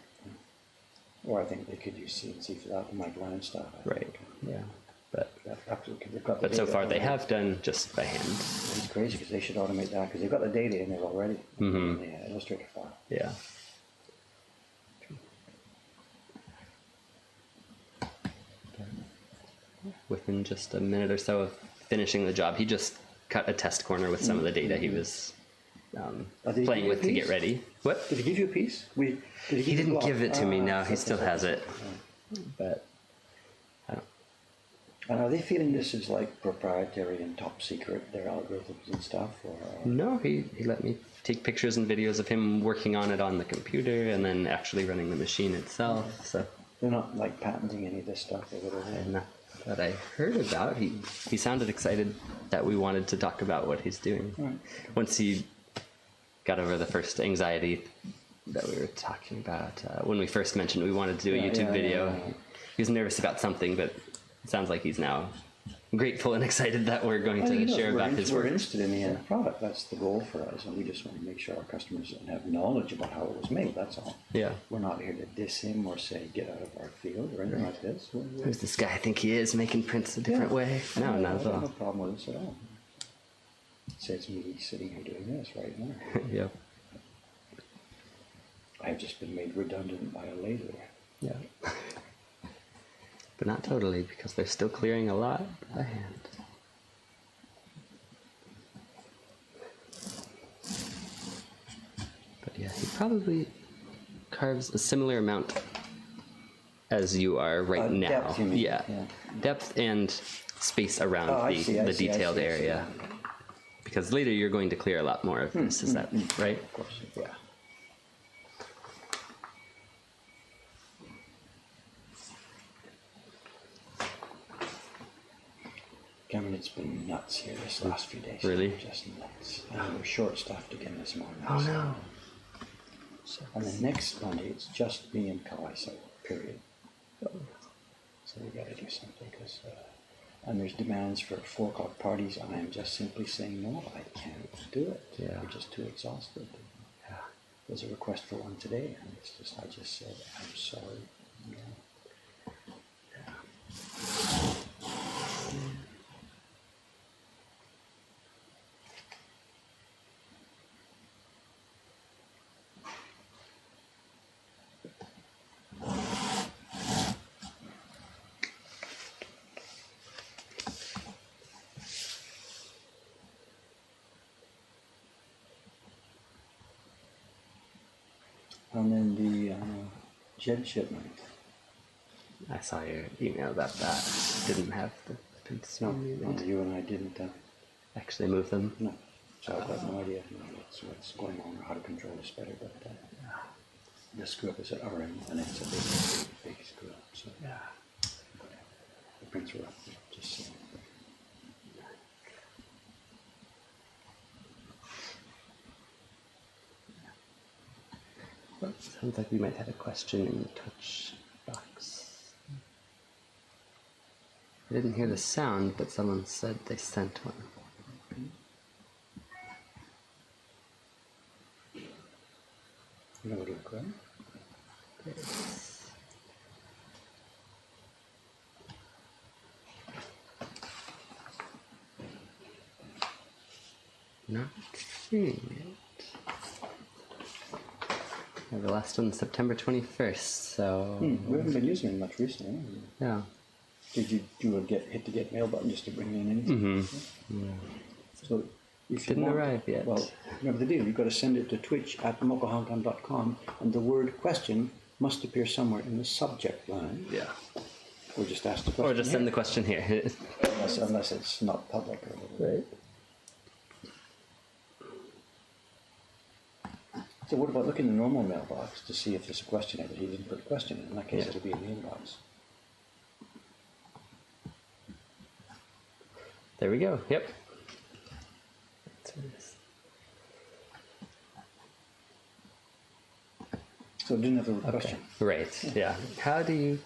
Or I think they could use CNC for that, the Michelin stuff. I Right. think. Yeah. But They've got the so data far they already. have done just by hand. It's crazy because they should automate that because they've got the data in there already. In the Illustrator file. Yeah. Within just a minute or so of finishing the job, he just cut a test corner with some of the data he was Did he playing give you a with to get piece? ready. What? Did he give you a piece? Did He didn't give it to me. No, he okay, still okay. has it. But I don't. And are they feeling this is like proprietary and top secret, their algorithms and stuff? Or No, he let me take pictures and videos of him working on it on the computer and then actually running the machine itself. So they're not like patenting any of this stuff or whatever? not that I heard about. He sounded excited that we wanted to talk about what he's doing. Right. Once he got over the first anxiety that we were talking about when we first mentioned we wanted to do a Yeah, YouTube yeah, video, yeah. he was nervous about something, but it sounds like he's now grateful and excited that we're going Well, to you know, share about his we're work. interested in the end product. That's the goal for us, and we just want to make sure our customers have knowledge about how it was made. That's all. Yeah. We're not here to diss him or say get out of our field or anything like this. Who's this guy? I think he is making prints a different way. No, not at I have all. no problem with this at all. Say it's me sitting here doing this right now. Yeah. I've just been made redundant by a laser. Yeah. But not totally, because they're still clearing a lot by hand. But yeah, he probably carves a similar amount as you are right now. Depth, you mean? Yeah. Yeah. Depth and space around Oh, I see, I the see, I detailed see, I see. area. Because later you're going to clear a lot more of this, is that right? Of course, yeah. Cameron, it's been nuts here this last few days. Really? Just nuts. And we're short-staffed again this morning. Oh so- no. And the next Monday, it's just me and Kawaiso, period. So we got to do something because, and there's demands for 4 o'clock parties. I am just simply saying no. I can't do it. Yeah. We're just too exhausted. Yeah. There's a request for one today, and it's just I just said I'm sorry. No. And then the Jed shipment. I saw your email about that. Didn't have the prints. No, you and I didn't. Actually move them. No. So I've got no idea what's going on or how to control this better. But the screw up is at our end, and it's a big screw up. So Yeah. the prints were up. Just so. Well, sounds like we might have a question in the touch box. I didn't hear the sound, but someone said they sent one. Okay. Not seeing it. The last one, September 21st, so... We haven't been using it much recently. Have we? Yeah. Did you do hit the get mail button just to bring in anything? Yeah. So if you Didn't want, arrive yet. Well, remember the deal. You've got to send it to twitch@mokohangtan.com, and the word question must appear somewhere in the subject line. Yeah. Or just ask the question. Or just send the question here. Unless it's not public or whatever. Right. So what about looking in the normal mailbox to see if there's a question in it? He didn't put a question in. In that case, Yeah. it'll be in the inbox. There we go. Yep. That's what it is. So it didn't have a question. Right. Yeah. How do you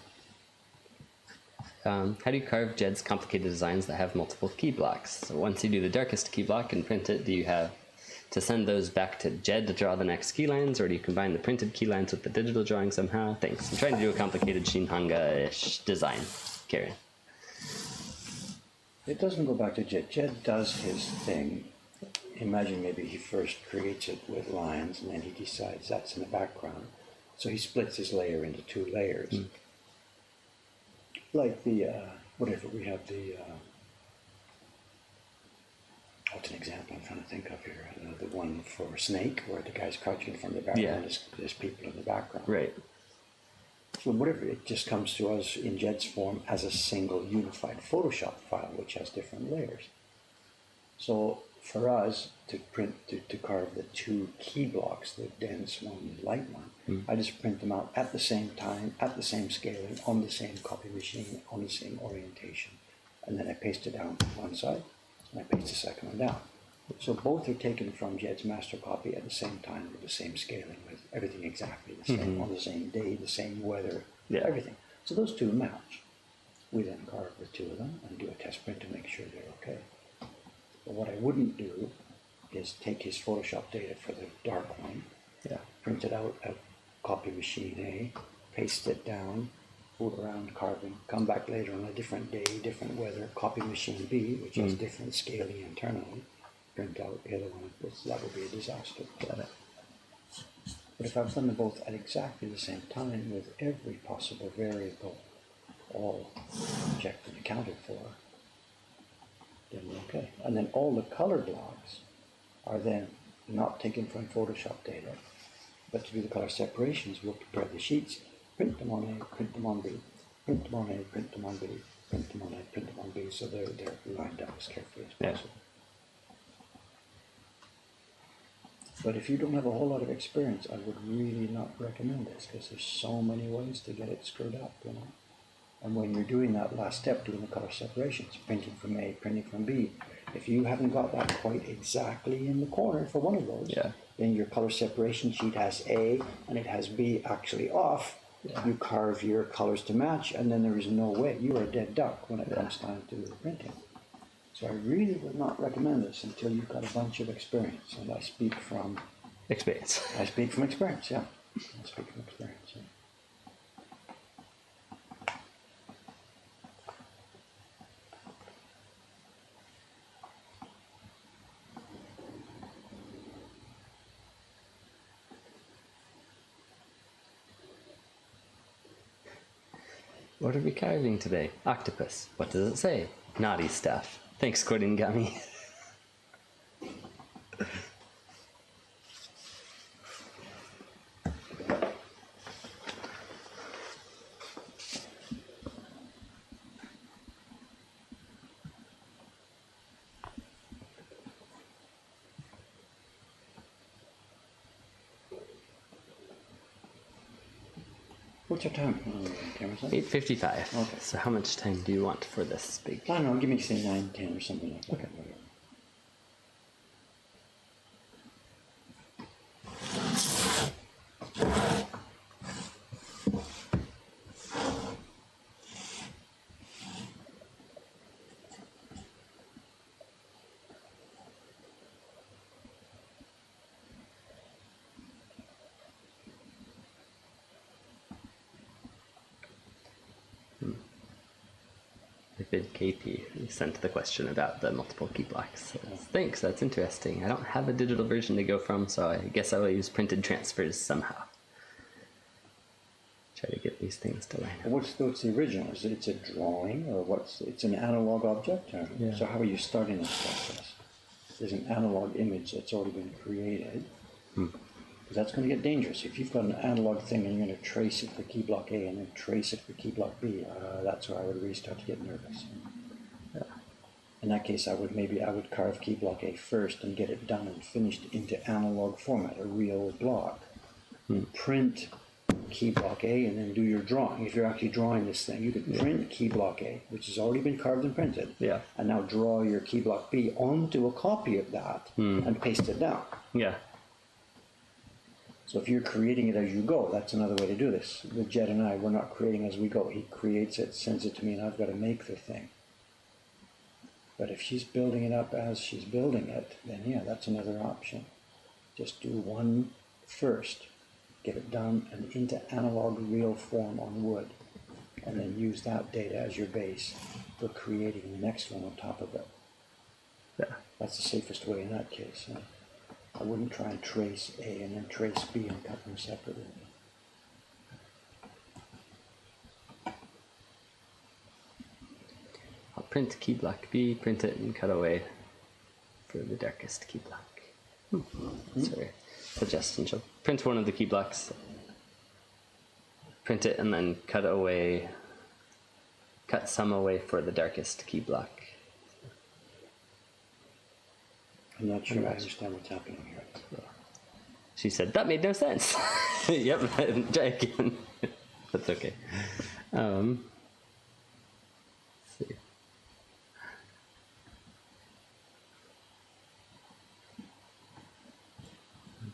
carve Jed's complicated designs that have multiple key blocks? So once you do the darkest key block and print it, do you have to send those back to Jed to draw the next key lines, or do you combine the printed key lines with the digital drawing somehow? Thanks. I'm trying to do a complicated Shinhanga-ish design. Carry on. It doesn't go back to Jed. Jed does his thing. Imagine maybe he first creates it with lines, and then he decides that's in the background. So he splits his layer into 2 layers. Like the, whatever, we have the, what's an example I'm trying to think of here? The one for Snake, where the guy's crouching from the background, Yeah. there's people in the background. Right. So whatever, it just comes to us in Jed's form as a single unified Photoshop file, which has different layers. So for us to print, to carve the 2 key blocks, the dense one and the light one, I just print them out at the same time, at the same scaling, on the same copy machine, on the same orientation. And then I paste it down one side, and I paste the second one down. So both are taken from Jed's master copy at the same time with the same scaling, with everything exactly the same, on the same day, the same weather, everything. So those 2 match. We then carve the 2 of them and do a test print to make sure they're okay. But what I wouldn't do is take his Photoshop data for the dark one, print it out at copy machine A, paste it down, fool around carving, come back later on a different day, different weather, copy machine B, which has different scaling internally, print out the other one. That would be a disaster. Got it. But if I've done them both at exactly the same time with every possible variable all checked and accounted for, then we're okay. And then all the color blocks are then not taken from Photoshop data, but to do the color separations, we'll prepare the sheets, print them on A, print them on B, print them on A, print them on B, print them on A, print them on B, so they're lined up as carefully as possible. But if you don't have a whole lot of experience, I would really not recommend this, because there's so many ways to get it screwed up, you know. And when you're doing that last step, doing the color separations, printing from A, printing from B, if you haven't got that quite exactly in the corner for one of those, then your color separation sheet has A and it has B actually off. You carve your colors to match, and then there is no way. You are a dead duck when it comes time to printing. So I really would not recommend this until you've got a bunch of experience. And I speak from experience. I speak from experience, yeah. I speak from experience, yeah. What are we carving today? Octopus. What does it say? Naughty stuff. Thanks, Gordon Gummy. What's your time? Camera set? 8:55. Okay. So how much time do you want for this big? I don't know, give me say 9, 10 or something like that. Okay. Whatever. Vid KP sent the question about the multiple key blocks. So, thanks, that's interesting. I don't have a digital version to go from, so I guess I will use printed transfers somehow. Try to get these things to line up. What's the original? Is it a drawing, or it's an analog object? Or, Yeah. So how are you starting this process? There's an analog image that's already been created. Because that's going to get dangerous. If you've got an analog thing and you're going to trace it for key block A and then trace it for key block B, that's where I would really start to get nervous. Yeah. In that case, I would carve key block A first and get it done and finished into analog format, a real block. Print key block A and then do your drawing. If you're actually drawing this thing, you could print key block A, which has already been carved and printed, and now draw your key block B onto a copy of that and paste it down. Yeah. So if you're creating it as you go, that's another way to do this. With Jed and I, we're not creating as we go. He creates it, sends it to me, and I've got to make the thing. But if she's building it up as she's building it, then yeah, that's another option. Just do one first, get it done and into analog real form on wood, and then use that data as your base for creating the next one on top of it. Yeah. That's the safest way in that case. I wouldn't try and trace A and then trace B and cut them separately. I'll print key block B, print it, and cut away for the darkest key block. Sorry. Suggestion. She'll print one of the key blocks, print it, and then cut some away for the darkest key block. I'm not sure I understand what's happening here. She said, that made no sense. Yep, try again. That's okay. Let's see.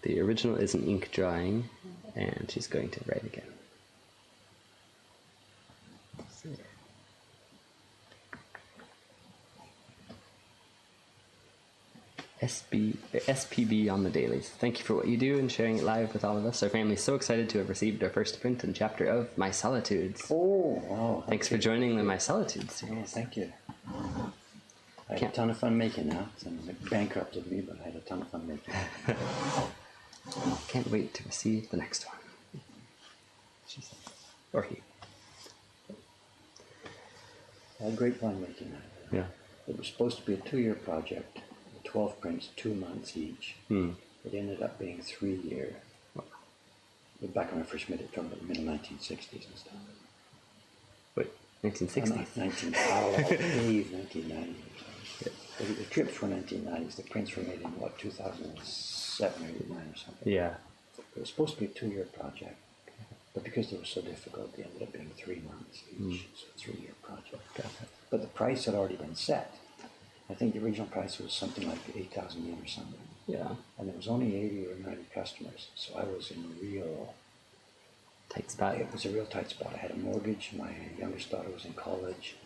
The original is an ink drawing, and she's going to write again. Let's see. SPB on the dailies. Thank you for what you do and sharing it live with all of us. Our family is so excited to have received our first print and chapter of My Solitudes. Oh, wow. Thanks for joining the My Solitudes series. Oh, thank you. I had a ton of fun making that. It bankrupted me, but I had a ton of fun making it. Can't wait to receive the next one. She said. Or he. I had great fun making that. Yeah. It was supposed to be a 2-year project. 12 prints, 2 months each. It ended up being 3 years. Back when I first made it, from the middle 1960s and stuff. Wait, 1960s? 1990s. The trips were 1990s. The prints were made in, 2007 or 2009 or something. Yeah. It was supposed to be a 2-year project. But because they were so difficult, they ended up being 3 months each. So a 3-year project. But the price had already been set. I think the original price was something like 8,000 yen or something. Yeah. And there was only 80 or 90 customers. So I was in a real tight spot. It was a real tight spot. I had a mortgage. My youngest daughter was in college.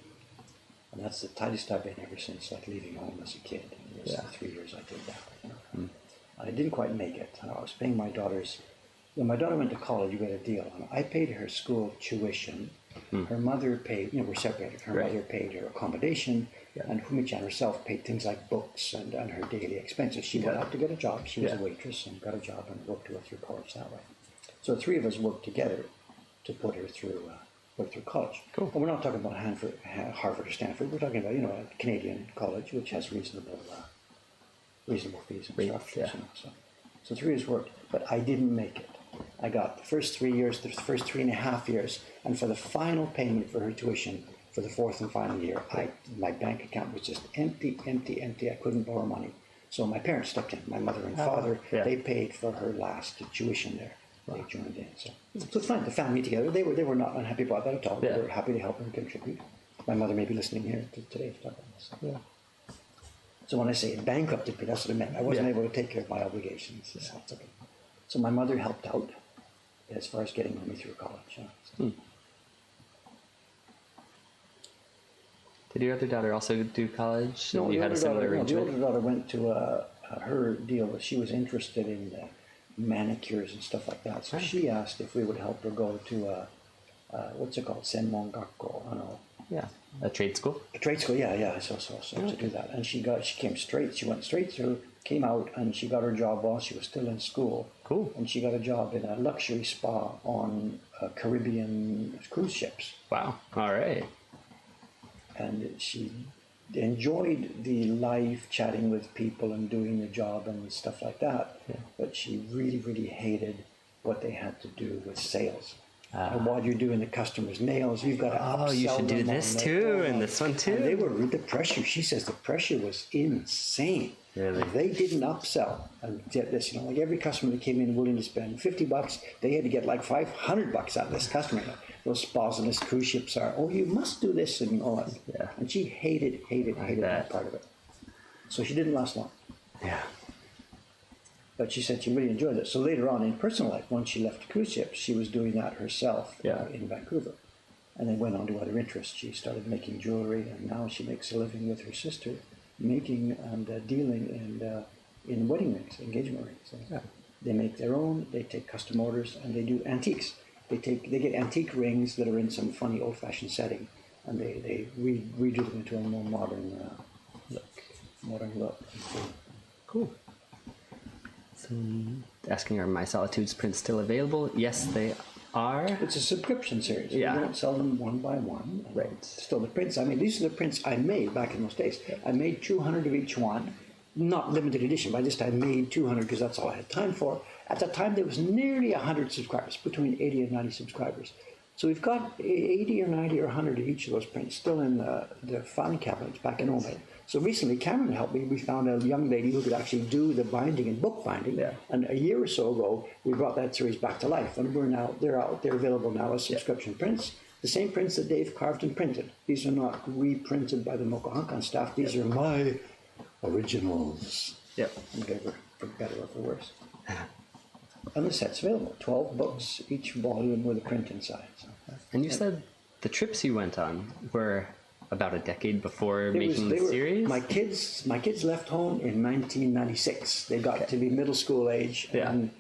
And that's the tightest I've been ever since leaving home as a kid. It was the 3 years I did that. I didn't quite make it. I was paying my daughter's... When my daughter went to college, we got a deal. I paid her school tuition. Her mother paid... we're separated. Her mother paid her accommodation. And Fumi-chan herself paid things like books and her daily expenses. She went out to get a job. She was a waitress and got a job and worked her way through college that way. So the 3 of us worked together to put her through college. Cool. And we're not talking about Harvard or Stanford. We're talking about a Canadian college which has reasonable fees and structures. So 3 years worked, but I didn't make it. I got the first 3 years, the first 3.5 years, and for the final payment for her tuition. For the 4th and final year, my bank account was just empty. I couldn't borrow money. So my parents stepped in. My mother and father, they paid for her last tuition there. They joined in. So it's fine. The family together, they were not unhappy about that at all. They were happy to help and contribute. My mother may be listening here today to talk about this. So when I say it bankrupted me, that's what I meant. I wasn't able to take care of my obligations. So it's okay. So my mother helped out as far as getting me through college. Did your other daughter also do college? No, you had a similar arrangement? the older daughter went to her deal. She was interested in manicures and stuff like that. So she asked if we would help her go to what's it called? Senmon Gakko. Yeah. A trade school? A trade school, yeah. So to do that, and she came straight. She went straight through, came out, and she got her job while she was still in school. Cool. And she got a job in a luxury spa on Caribbean cruise ships. Wow. All right. And she enjoyed the live chatting with people and doing the job and stuff like that. Yeah. But she really, really hated what they had to do with sales. And while you're doing the customer's nails, you've got to upsell you should do them this on too, the- and this one too. And they were the pressure. She says the pressure was insane. Really? If they didn't upsell and get this, like every customer that came in willing to spend $50, they had to get like $500 out of this customer. Those spas and those cruise ships are, oh, you must do this and all that. Yeah. And she hated that bet. part of it. So she didn't last long. Yeah. But she said she really enjoyed it. So later on in personal life, once she left the cruise ship, she was doing that herself in Vancouver. And then went on to other interests. She started making jewelry, and now she makes a living with her sister, making and dealing in wedding rings, engagement rings. So they make their own, they take custom orders, and they do antiques. They get antique rings that are in some funny old-fashioned setting, and they redo them into a more modern look. Cool. So, asking, are My Solitudes prints still available? Yes, they are. It's a subscription series. Yeah. We don't sell them one by one. Right. Still, the prints, I mean, these are the prints I made back in those days. I made 200 of each one. Not limited edition, but I just made 200 because that's all I had time for. At that time, there was nearly 100 subscribers, between 80 and 90 subscribers. So we've got 80 or 90 or 100 of each of those prints still in the filing cabinets back in home. So recently, Cameron helped me. We found a young lady who could actually do the binding and book binding. Yeah. And a year or so ago, we brought that series back to life. And they're available now as subscription prints. The same prints that Dave carved and printed. These are not reprinted by the Mokohankan staff. These are my originals. Yep. Whatever, for better or for worse. And the set's available. 12 books, each volume with a print inside. So. And you said the trips you went on were about a decade before making the series? My kids left home in 1996. They got to be middle school age and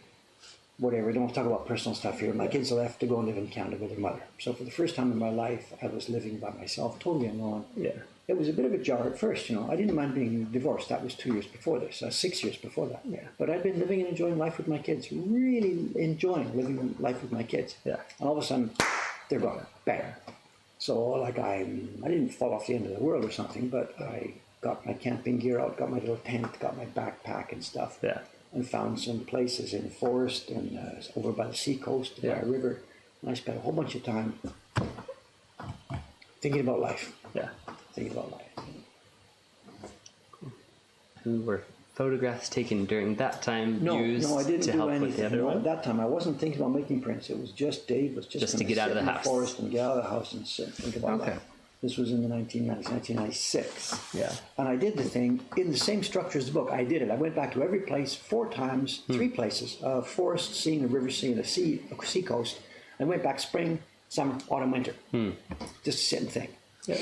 whatever. Don't talk about personal stuff here. My kids left to go and live in Canada with their mother. So for the first time in my life, I was living by myself, totally alone. Yeah. It was a bit of a jar at first, I didn't mind being divorced. That was 2 years before this, 6 years before that. Yeah. But I'd been living and enjoying life with my kids, really enjoying living life with my kids. Yeah. And all of a sudden, they're gone. Bang. So, like, I didn't fall off the end of the world or something, but I got my camping gear out, got my little tent, got my backpack and stuff. Yeah. And found some places in the forest and over by the seacoast, by a river. And I spent a whole bunch of time thinking about life. Yeah. Thinking about life. And were photographs taken during that time No, used I didn't to do help with the anything. other No, one? at that time, I wasn't thinking about making prints. It was just Dave was just to gonna get out sit of the in house. forest and get out of the house and sit and think about Okay. life. This was in the 1990s, 1996. Yeah. And I did the thing in the same structure as the book. I did it. I went back to every place 4 times, 3 places: a forest scene, a river scene, a sea coast. I went back spring, summer, autumn, winter, just to sit and think. Yeah.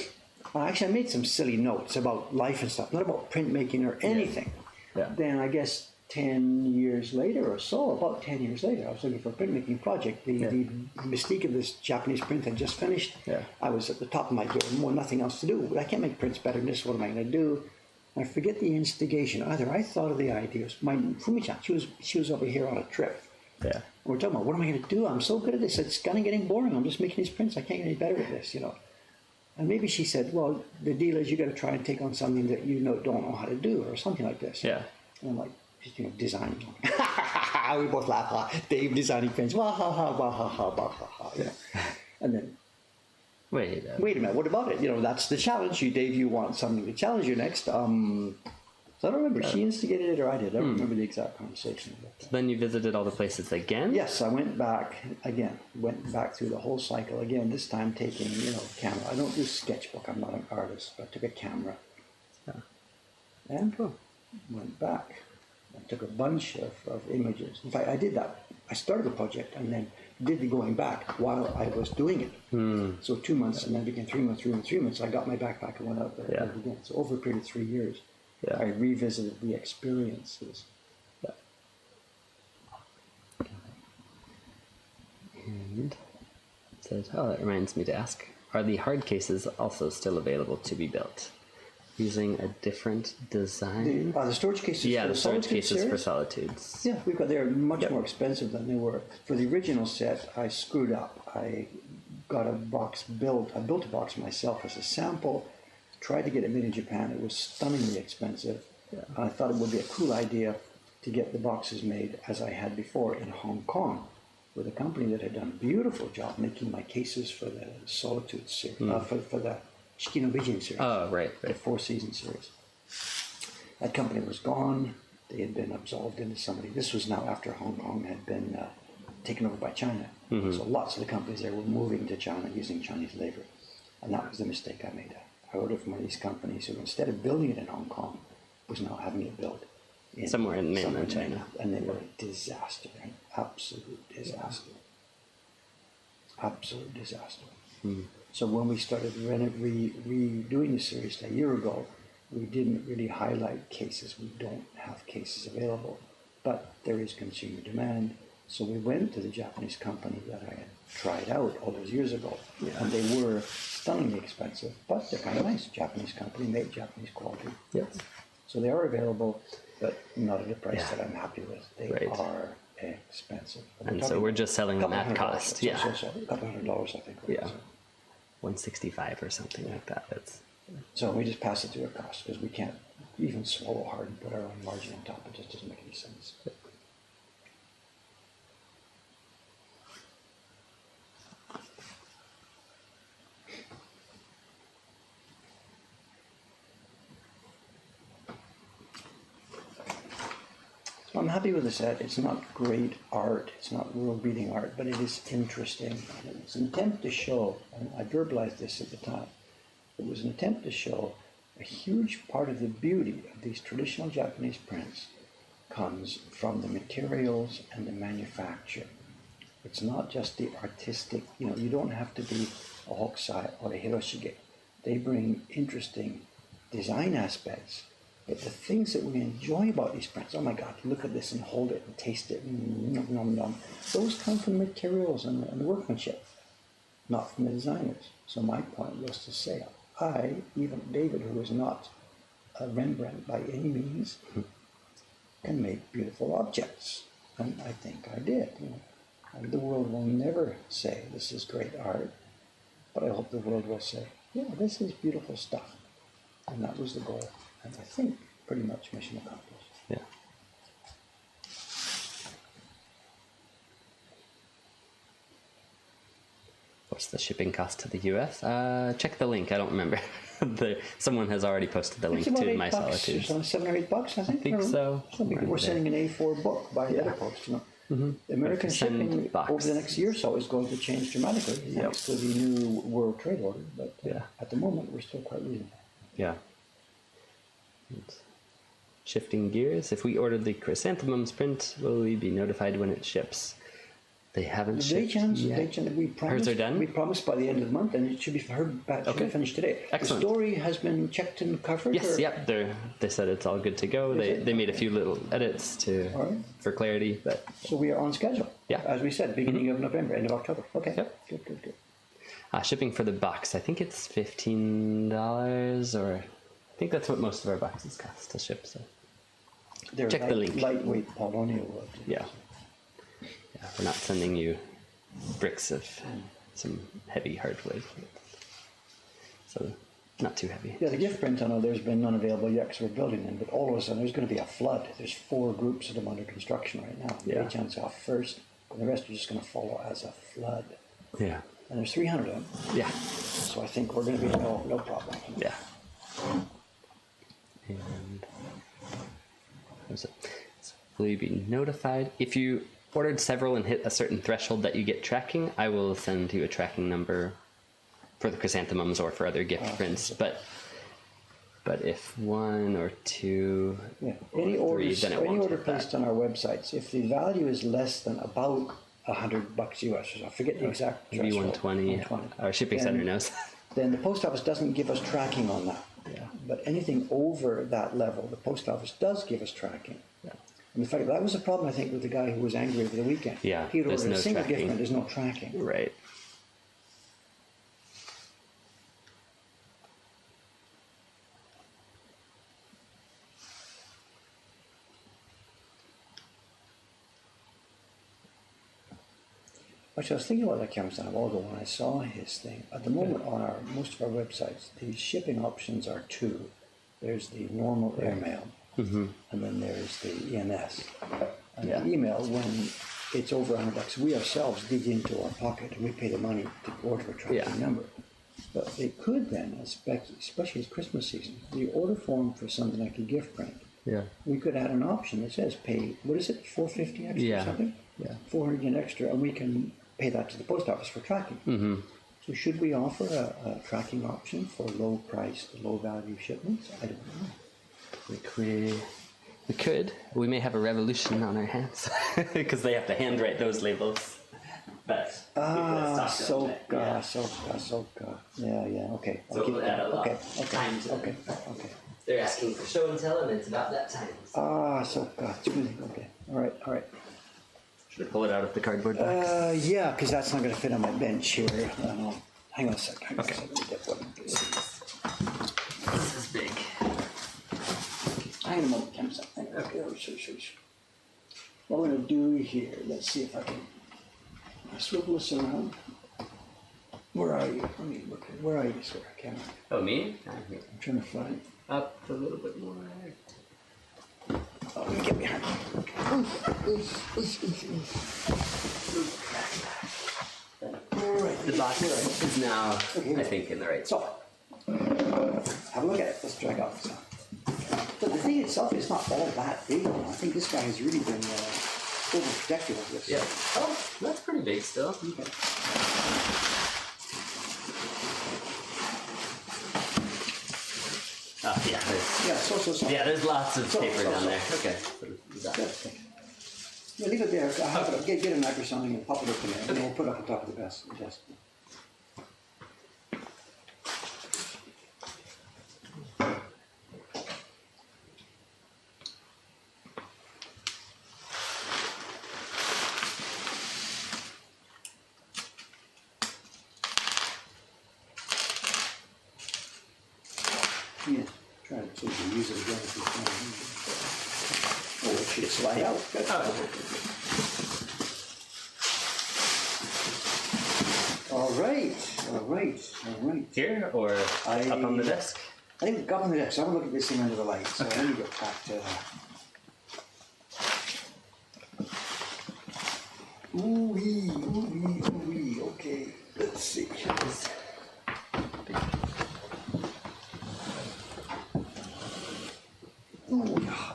Actually, I made some silly notes about life and stuff, not about printmaking or anything. Yeah. Then I guess 10 years later or so, about 10 years later, I was looking for a printmaking project. The mystique of this Japanese print had just finished. Yeah. I was at the top of my game, well, nothing else to do. I can't make prints better than this. What am I going to do? I forget the instigation. Either I thought of the ideas. My Fumi-chan, she was over here on a trip. Yeah. We're talking about, what am I going to do? I'm so good at this. It's kind of getting boring. I'm just making these prints. I can't get any better at this, And maybe she said, well, the deal is you got to try and take on something that don't know how to do, or something like this. Yeah. And I'm like, designing. We both laugh. Dave designing prints. Wah ha ha, wah ha ha, wah ha ha. And then, Wait wait a minute, what about it? That's the challenge. Dave, you want something to challenge you next. So I don't remember, she instigated it or I did. I don't remember the exact conversation. So then you visited all the places again? Yes, I went back again. Went back through the whole cycle again. This time taking, camera. I don't do sketchbook. I'm not an artist, but I took a camera. And went back. I took a bunch of images. In fact, I did that. I started the project and then did the going back while I was doing it. So 2 months, and then again 3 months, 3 months. I got my backpack and went out there again. So over a period of 3 years, I revisited the experiences. And it says, that reminds me to ask, are the hard cases also still available to be built using a different design? The storage cases. Yeah, for the storage Solitude cases for series? Solitudes. Yeah, they're much Yep. more expensive than they were. For the original set, I screwed up. I got a box built. I built a box myself as a sample, tried to get it made in Japan. It was stunningly expensive. Yeah. I thought it would be a cool idea to get the boxes made as I had before in Hong Kong with a company that had done a beautiful job making my cases for the Solitude series, for the Shikinobijin series. Oh, right, The right. 4-season series. That company was gone. They had been absolved into somebody. This was now after Hong Kong had been taken over by China. So lots of the companies there were moving to China using Chinese labor. And that was the mistake I made. I ordered from one of these companies who, instead of building it in Hong Kong, was now having it built Somewhere in mainland China. And they were a disaster, an absolute disaster. Absolute disaster. So when we started redoing the series a year ago, we didn't really highlight cases. We don't have cases available, but there is consumer demand. So we went to the Japanese company that I had tried out all those years ago, and they were stunningly expensive, but they're kind of nice. Japanese company made Japanese quality. Yes. So they are available, but not at a price Yeah. that I'm happy with. They Right. are expensive. And so we're just selling them at $200. cost. Yeah. So a couple $100, I think. Yeah. 165 or something like that. That's So we just pass it through a cost because we can't even swallow hard and put our own margin on top. It just doesn't make any sense. So I'm happy with the set. It's not great art. It's not world-beating art, but it is interesting. And it's an attempt to show, and I verbalized this at the time, it was an attempt to show a huge part of the beauty of these traditional Japanese prints comes from the materials and the manufacture. It's not just the artistic, you don't have to be a Hokusai or a Hiroshige. They bring interesting design aspects, but the things that we enjoy about these prints, oh my God, look at this and hold it and taste it, nom, nom, nom. Those come from the materials and the workmanship, not from the designers. So my point was to say, I, even David, who is not a Rembrandt by any means, can make beautiful objects. And I think I did. And the world will never say this is great art, but I hope the world will say, yeah, this is beautiful stuff. And that was the goal. And I think pretty much mission accomplished. yeah. What's the shipping cost to the US? Check the link. I don't remember. Someone has already posted the link It's about to $8. my Solitude. It's only $7 or $8, I think. I think so. Something. We're sending an A4 book by the other folks. The American Send shipping box. over the next year or so is going to change dramatically thanks to the new World Trade Order. But at the moment, we're still quite reasonable. Yeah. And shifting gears, if we ordered the chrysanthemums print, will we be notified when it ships? They haven't shipped yet. We promised, Hers are done? We promised by the end of the month, and it should be her batch should be finished today. Excellent. The story has been checked and covered. Yes, or? yep. They said it's all good to go. They made a few little edits All right. for clarity, but So we are on schedule. Yeah. As we said, beginning of November, end of October. Okay. Yep. Good. shipping for the box, I think it's $15, or I think that's what most of our boxes cost to ship. So They're check the link. Lightweight Paulownia wood. Yeah, we're not sending you bricks of some heavy hardwood, so not too heavy. Yeah, the gift print, I know there's been none available yet because we're building them, but all of a sudden there's going to be a flood. There's 4 groups of them under construction right now. Yeah. Chance off first, and the rest are just going to follow as a flood. Yeah, And there's 300 of them, yeah, so I think we're going to be no problem. yeah. And what is it? So will you be notified if you ordered several and hit a certain threshold that you get tracking? I will send you a tracking number for the chrysanthemums or for other gift prints. But if 1 or 2, Yeah. Any or 3, orders, then it any won't order hit that. placed on our websites, if the value is less than about $100 US, I forget the exact Maybe threshold, 120. Our shipping center knows. Then the post office doesn't give us tracking on that. Yeah. But anything over that level, the post office does give us tracking. Yeah. And in fact, that was a problem, I think, with the guy who was angry over the weekend. Yeah, He there's ordered no a single gift tracking. print, there's no tracking. Right. Actually, I was thinking about that camera stand a while ago when I saw his thing. At the moment, on most of our websites, the shipping options are two. There's the normal airmail, and then there's the EMS. And the email, when it's over $100, we ourselves dig into our pocket and we pay the money to order a tracking number. But they could then, especially as Christmas season, the order form for something like a gift print. Yeah. We could add an option that says pay, what is it, $450 extra or something? Yeah. $400 extra, and we can pay that to the post office for tracking. Mm-hmm. So should we offer a tracking option for low price, low value shipments? I don't know. We could. We may have a revolution on our hands because they have to handwrite those labels. But Soka. Yeah. Okay. So we'll add a lot of time to Okay. They're asking for show and tell, and it's about that time. Soka. Okay. All right. Should I pull it out of the cardboard box? Yeah, because that's not going to fit on my bench here. Hang on a second. This is big. Hang on a moment, Kim. Okay. What we're going to do here, let's see if I can swivel this around. Where are you? Let me look. Where are you, sir? Camera. Oh, me? I'm here. I'm trying to find. Up a little bit more. Oh, let me get behind you. All right. The box is now, I think, in the right spot. So, have a look at it. Let's drag out this one. But the thing itself is not all that big. I think this guy has really been overprotective of this. Yeah. Oh, that's pretty big still. Okay. Yeah. So. Yeah, there's lots of paper down there. Okay. Yeah, leave it there. Get a knife or something and pop it up in there. And we'll put it up on top of the desk. Yeah, try to see if you can use it again if you can. Oh, it should slide out. All right. Here or up on the desk? I think up on the desk. I want to look at this thing under the light. So let me get back to Ooh-wee. Okay, let's see. Ooh-yeah.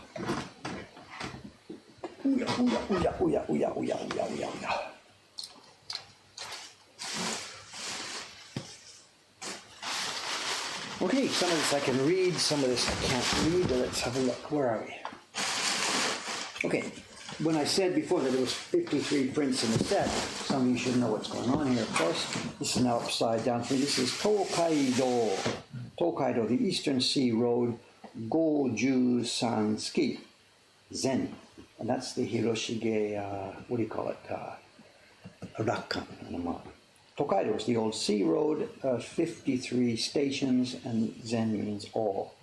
Okay, some of this I can read, some of this I can't read. Let's have a look. Where are we? Okay, when I said before that there was 53 prints in the set, some of you should know what's going on here, of course. This is now upside down for me. This is Tokaido, the Eastern Sea Road, Goju Sanski, Zen. And that's the Hiroshige, Rakan on the map. Tokaido is the old sea road, 53 stations, and Zen means all.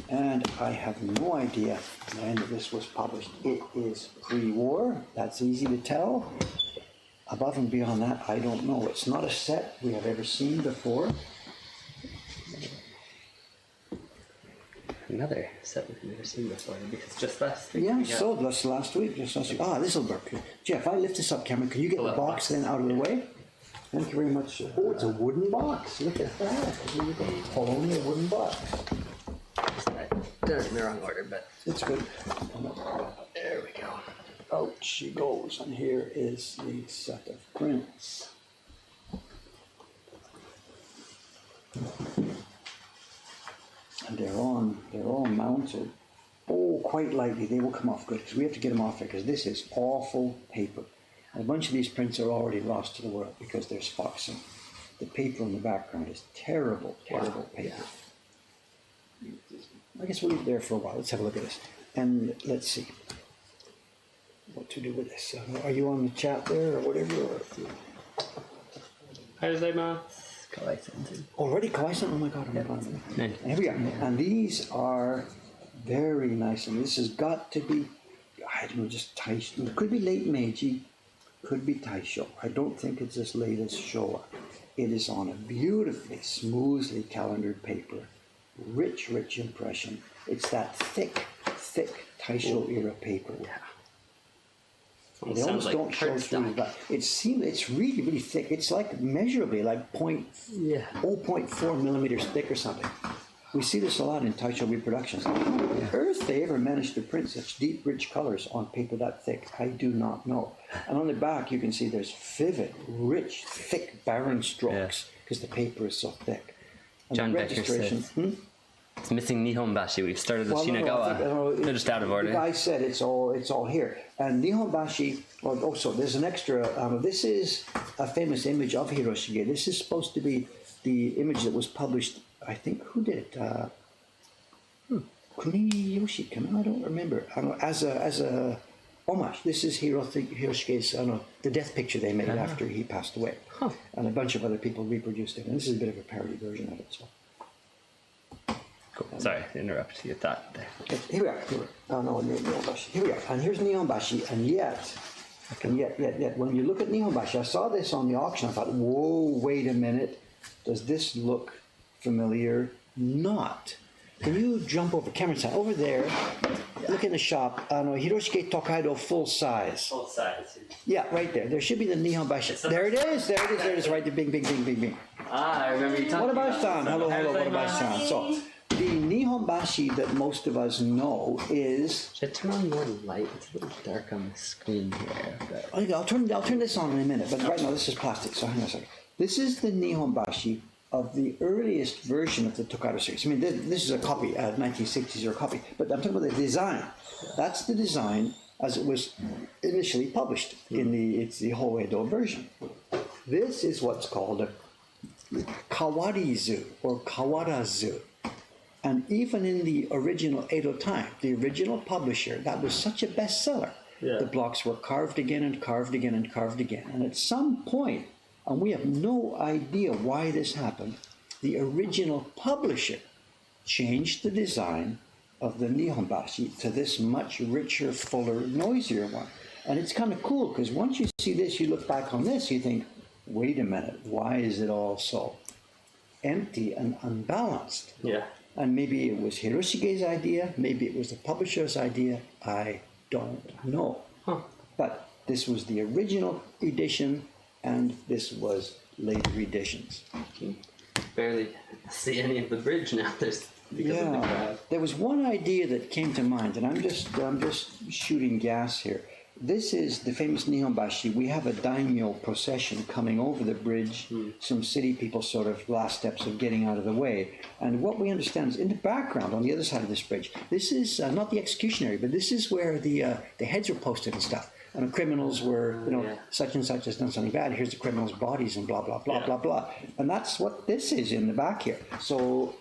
And I have no idea when this was published. It is pre-war, that's easy to tell. Above and beyond that, I don't know. It's not a set we have ever seen before. Another set we've never seen before because just last week. Yeah, so that's last week. This will work. Jeff, I lift this up, Cameron. Can you get the box then out of the way? Thank you very much. Oh, it's a wooden box. Look at that. Only a wooden box. Done it in the wrong order, but it's good. There we go. Out she goes. And here is the set of prints. And they're all mounted. Oh, quite lightly. They will come off good because we have to get them off there because this is awful paper. And a bunch of these prints are already lost to the world because there's foxing. The paper in the background is terrible paper. Yeah. I guess we'll leave it there for a while. Let's have a look at this. And let's see what to do with this. Are you on the chat there or whatever? Already Kawaii-san? Oh my god, Here we are. And these are very nice. And this has got to be, I I don't know, just Taisho. It could be late Meiji, could be Taisho. I don't think it's as late as Showa. It is on a beautifully, smoothly calendared paper. Rich impression. It's that thick Taisho era paper. Yeah. They almost like don't show through that. It's really thick. It's like measurably like 0.4 millimeters thick or something. We see this a lot in Taisho reproductions. How on earth they ever managed to print such deep, rich colors on paper that thick, I do not know. And on the back, you can see there's vivid, rich, thick, barren strokes because the paper is so thick. And John the Becker registration. says it's missing Nihonbashi. We've started with Shinagawa. They're just out of order. The guy said it's all here. And Nihonbashi, also there's an extra, this is a famous image of Hiroshige. This is supposed to be the image that was published, I think, who did it? Kuniyoshi, I don't remember. As a homage. This is Hiroshige's, the death picture they made after he passed away. Huh. And a bunch of other people reproduced it. And this is a bit of a parody version of it. So. Cool. Sorry to interrupt your thought there. Here we are. Oh no, Nihonbashi. Here we are. And here's Nihonbashi. And yet, when you look at Nihonbashi, I saw this on the auction. I thought, whoa, wait a minute. Does this look familiar? Not. Can you jump over, Cameron's side, over there, look in the shop, Hiroshige Tokaido full size. Full size. Yeah, right there. There should be the Nihonbashi. There it is, right there, bing. Ah, I remember you talking What about san? Hello, what about Gozaimasu. san? So, the Nihonbashi that most of us know is... Should I turn on more light? It's a little dark on the screen here. But... I'll turn this on in a minute, but right now this is plastic, so hang on a second. This is the Nihonbashi of the earliest version of the Tokaido series. I mean, this is a copy, 1960s or a copy, but I'm talking about the design. That's the design as it was initially published it's the Hoedo version. This is what's called a Kawarizu or Kawarazu. And even in the original Edo time, the original publisher, that was such a bestseller. Yeah. The blocks were carved again and carved again and carved again. And at some point, and we have no idea why this happened, the original publisher changed the design of the Nihonbashi to this much richer, fuller, noisier one. And it's kind of cool, because once you see this, you look back on this, you think, wait a minute, why is it all so empty and unbalanced? Yeah. And maybe it was Hiroshige's idea, maybe it was the publisher's idea, I don't know. Huh. But this was the original edition, and this was later editions. Barely see any of the bridge now. Because of the crowd. There was one idea that came to mind, and I'm just shooting gas here. This is the famous Nihonbashi. We have a daimyo procession coming over the bridge. Some city people sort of last steps of getting out of the way. And what we understand is in the background on the other side of this bridge, this is not the executionary, but this is where the heads were posted and stuff. And the criminals were, such and such has done something bad. Here's the criminals' bodies and blah, blah, blah, blah, blah. And that's what this is in the back here. So,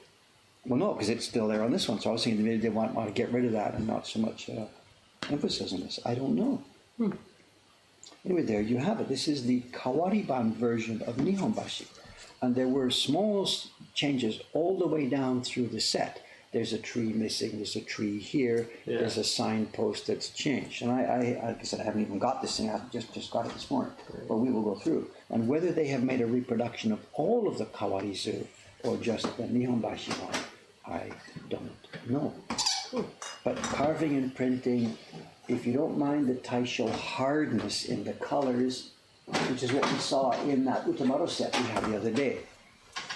well, no, because it's still there on this one. So I was thinking maybe they want to get rid of that and not so much emphasis on this. I don't know. Anyway, there you have it. This is the Kawariban version of Nihonbashi. And there were small changes all the way down through the set. There's a tree missing, there's a tree here, there's a signpost that's changed. And I like I said, I haven't even got this thing, I just got it this morning. But we will go through. And whether they have made a reproduction of all of the Kawarizu or just the Nihonbashi one, I don't know. But carving and printing, if you don't mind the Taisho hardness in the colors, which is what we saw in that Utamoto set we had the other day.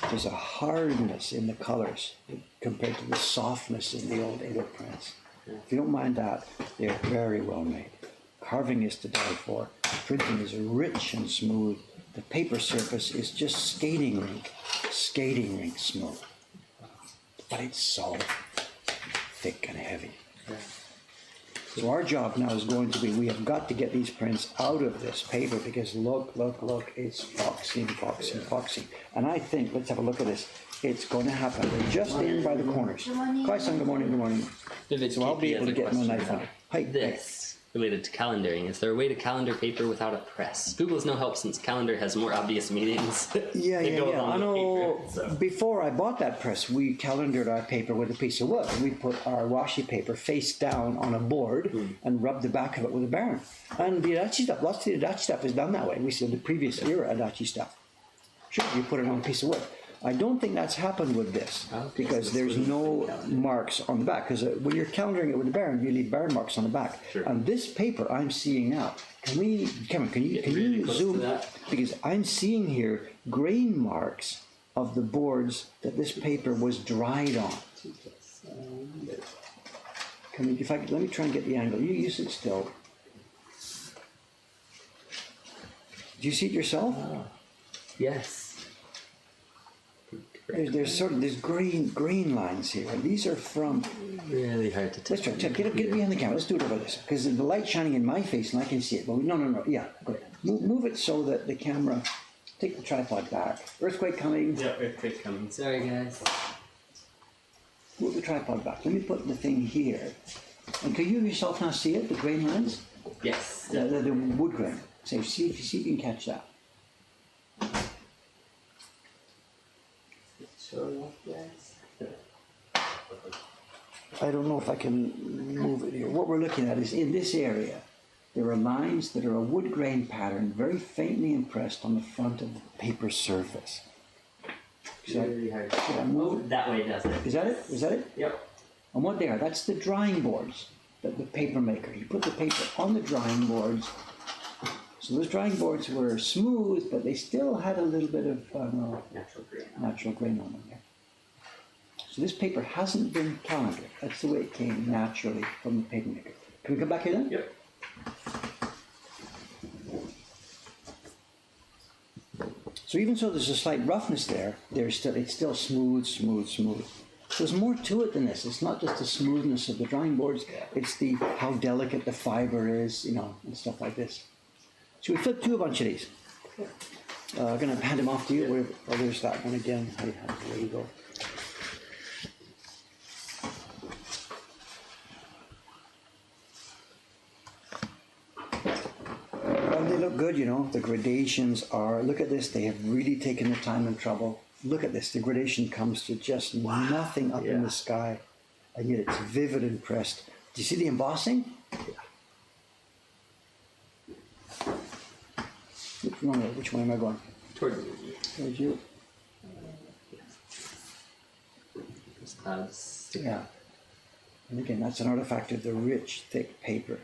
There's a hardness in the colors compared to the softness in the old Edo prints. If you don't mind that, they're very well made. Carving is to die for. Printing is rich and smooth. The paper surface is just skating rink smooth. But it's so thick and heavy. So our job now is going to be, we have got to get these prints out of this paper because look, it's foxing. And I think, let's have a look at this, it's going to happen. They're just in by the corners. Kai-san, good morning. So I'll be able to get my knife on it. This related to calendaring. Is there a way to calendar paper without a press? Google's no help since calendar has more obvious meanings. Yeah. I know. Paper, so. Before I bought that press, we calendared our paper with a piece of wood. We put our washi paper face down on a board and rubbed the back of it with a Baron. And the Adachi stuff, lots of the Adachi stuff is done that way. We see the previous era Adachi stuff. Sure, you put it on a piece of wood. I don't think that's happened with this because there's no marks on the back. Because when you're calendaring it with the Baron, you leave Baron marks on the back. Sure. And this paper I'm seeing now, Cameron, can you zoom? Because I'm seeing here grain marks of the boards that this paper was dried on. Let me try and get the angle. You sit still. Do you see it yourself? Yes. There's grain lines here. These are from. Really hard to tell. Let's try. Get behind the camera. Let's do it over this because the light's shining in my face and I can see it. But no. Yeah, good. Move it so that the camera. Take the tripod back. Earthquake coming. Yeah, earthquake coming. Sorry, guys. Move the tripod back. Let me put the thing here. And can you yourself now see it? The grain lines. Yes. The wood grain. So see if you can catch that. I don't know if I can move it here. What we're looking at is in this area, there are lines that are a wood grain pattern, very faintly impressed on the front of the paper surface. Really hard. Should I move it? That way does it. Is that it? Is that it? Yep. And what they are, that's the drying boards that the paper maker. He put the paper on the drying boards. So those drying boards were smooth, but they still had a little bit of natural grain on them there. So this paper hasn't been calendared. That's the way it came naturally from the paper maker. Can we come back here then? Yep. So even though there's a slight roughness there, it's still smooth. There's more to it than this. It's not just the smoothness of the drying boards. It's how delicate the fiber is, and stuff like this. So we flipped through a bunch of these. I'm going to hand them off to you. There's that one again. There you go. Well, they look good, The gradations are, look at this. They have really taken the time and trouble. Look at this. The gradation comes to just nothing up in the sky. And yet it's vivid and pressed. Do you see the embossing? Which one am I going? Towards you. Towards you. Those clouds. Yeah. And again, that's an artifact of the rich, thick paper.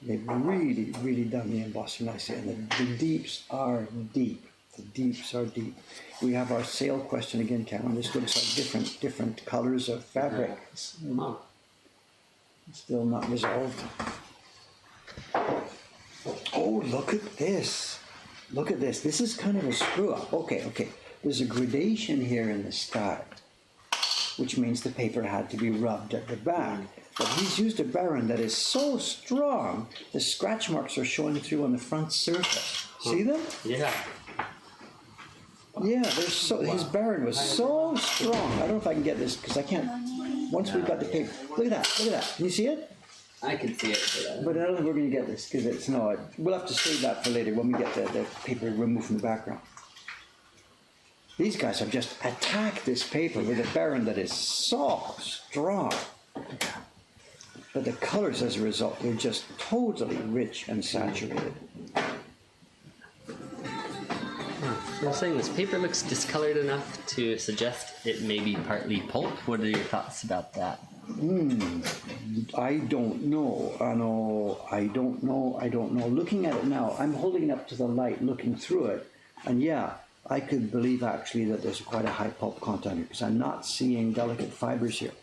They've really, really done the embossing nicely. And the deeps are deep. The deeps are deep. We have our sale question again, Cameron. This looks like different colors of fabric. Still not resolved. Oh, look at this. Look at this. This is kind of a screw up. Okay. There's a gradation here in the sky, which means the paper had to be rubbed at the back. But he's used a Baron that is so strong, the scratch marks are showing through on the front surface. See them? Yeah. Yeah, his Baron was so strong. I don't know if I can get this because I can't. Once we've got the paper, look at that. Can you see it? I can see it. But I don't think we're going to get this because we'll have to save that for later when we get the paper removed from the background. These guys have just attacked this paper with a Baron that is so strong. But the colors as a result, they're just totally rich and saturated. I was saying this paper looks discolored enough to suggest it may be partly pulp. What are your thoughts about that? I don't know. I don't know. Looking at it now, I'm holding it up to the light, looking through it, and yeah, I could believe actually that there's quite a high pulp content here because I'm not seeing delicate fibers here.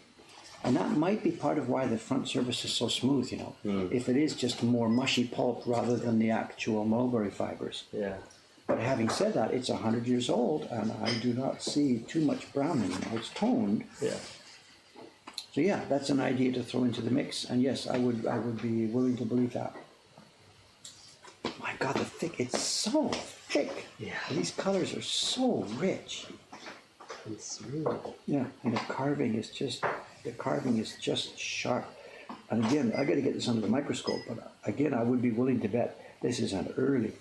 And that might be part of why the front surface is so smooth, if it is just more mushy pulp rather than the actual mulberry fibers. Yeah. But having said that, it's 100 years old, and I do not see too much browning. It's toned. Yeah. So yeah, that's an idea to throw into the mix, and yes, I would be willing to believe that. My God, it's so thick. Yeah. These colors are so rich. It's really. Yeah, and the carving is just sharp. And again, I got to get this under the microscope, but again, I would be willing to bet this is an early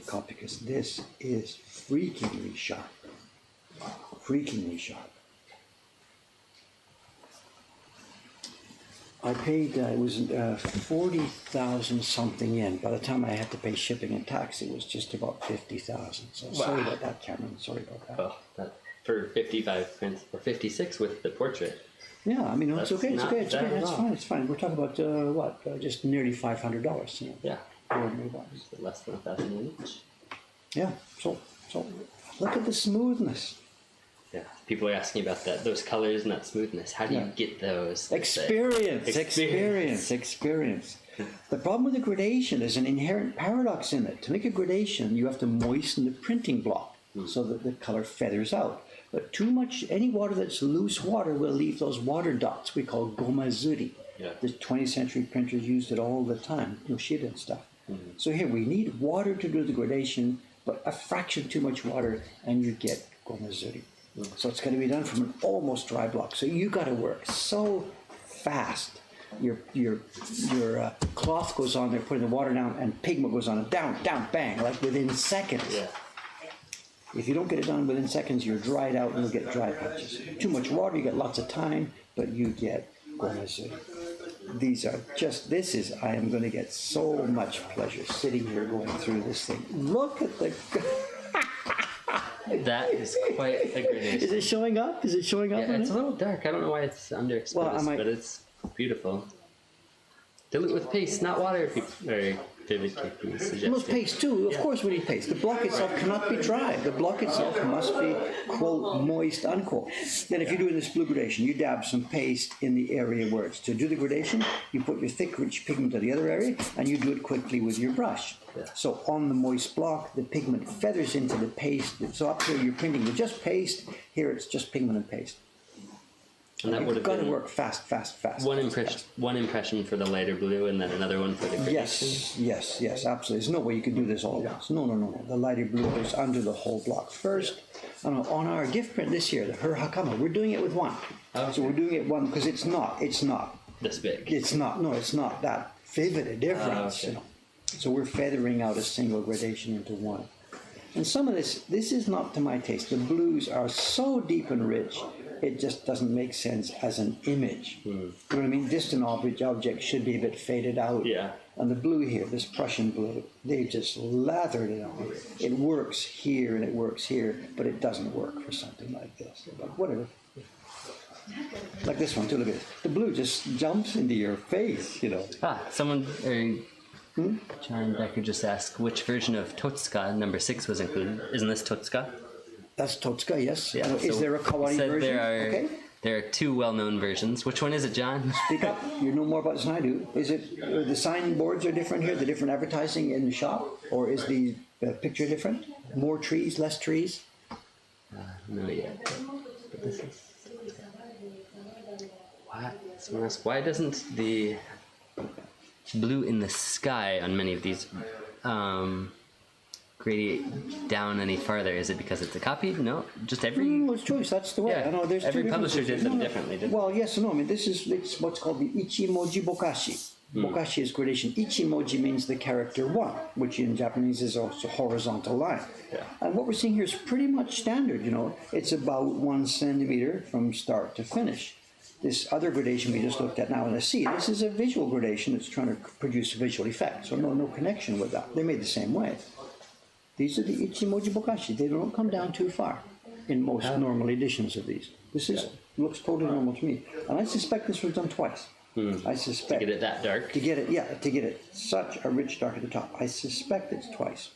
copy because this is freakingly sharp. Freakingly sharp. I paid, it was 40,000 something in. By the time I had to pay shipping and tax, it was just about 50,000. So sorry about that, Cameron. Sorry about that. Oh, that for 55 prints or 56 with the portrait. Yeah, I mean, it's That's okay. It's not okay. It's bad okay. at It's all. fine. It's fine. We're talking about what? Just nearly $500. You know, Yeah, ordinary bucks. less than 1,000 each. Yeah. So look at the smoothness. Yeah, people are asking about that, those colors and that smoothness. How do you get those? Experience. The problem with the gradation is an inherent paradox in it. To make a gradation, you have to moisten the printing block so that the color feathers out. But too much, any water that's loose water will leave those water dots we call gomazuri. Yeah. The 20th century printers used it all the time, Yoshida and stuff. So here we need water to do the gradation, but a fraction too much water and you get gomazuri. So it's going to be done from an almost dry block. So you got to work so fast. Your cloth goes on there, putting the water down, and pigment goes on, down, bang, like within seconds. Yeah. If you don't get it done within seconds, you're dried out and you'll get dry patches. Too much water, you get lots of time, but you get gomazuri. These are just, I am going to get so much pleasure sitting here going through this thing. Look at the... That is quite a gradation. Is it showing up? Is it showing up? Yeah, it's a little dark. I don't know why it's underexposed, but it's beautiful. Dilute with paste, not water. David keeping suggesting. Most paste too. Of course we need paste. The block itself cannot be dry. The block itself must be, quote, moist, unquote. Then if you're doing this blue gradation, you dab some paste in the area where it's to do the gradation. You put your thick, rich pigment to the other area, and you do it quickly with your brush. Yeah. So on the moist block, the pigment feathers into the paste. So up here you're printing with just paste. Here it's just pigment and paste. And that would have got to been work fast. one impression for the lighter blue, and then another one for the gradation. Yes, absolutely. There's no way you can do this all at once. No. The lighter blue goes under the whole block first. On our gift print this year, the Her Hakama, we're doing it with one. Okay. So we're doing it one because it's not This big. it's not that vivid a difference. Okay. You know. So we're feathering out a single gradation into one. And some of this is not to my taste. The blues are so deep and rich, it just doesn't make sense as an image. You know what I mean? Distant objects should be a bit faded out. Yeah. And the blue here, this Prussian blue, they just lathered it on. It works here and it works here, but it doesn't work for something like this. But whatever. Like this one too, look at it. The blue just jumps into your face, you know. Someone, John Becker just asked which version of Totsuka number 6 was included. Isn't this Totsuka? That's Totsuka, yes. Yeah, Is so there a kawaii said version? There are two well-known versions. Which one is it, John? Speak up. You know more about this than I do. Is it the sign boards are different here? The different advertising in the shop, or is the picture different? More trees, less trees? No yet. But this is. Why? Someone asked, why doesn't the blue in the sky on many of these gradiate down any farther? Is it because it's a copy? No, just every. It's choice. That's the way. Yeah, I know. There's every two publisher differences. did them differently, didn't Well, yes and no. I mean, it's what's called the ichimoji bokashi. Bokashi is gradation. Ichimoji means the character one, which in Japanese is also horizontal line. Yeah. And what we're seeing here is pretty much standard. You know, it's about 1 centimeter from start to finish. This other gradation we just looked at now in the sea, this is a visual gradation that's trying to produce a visual effect. So no connection with that. They're made the same way. These are the ichimoji bokashi. They don't come down too far in most normal editions of these. This looks totally normal to me. And I suspect this was done twice. I suspect. To get it that dark? To get it such a rich dark at the top. I suspect it's twice.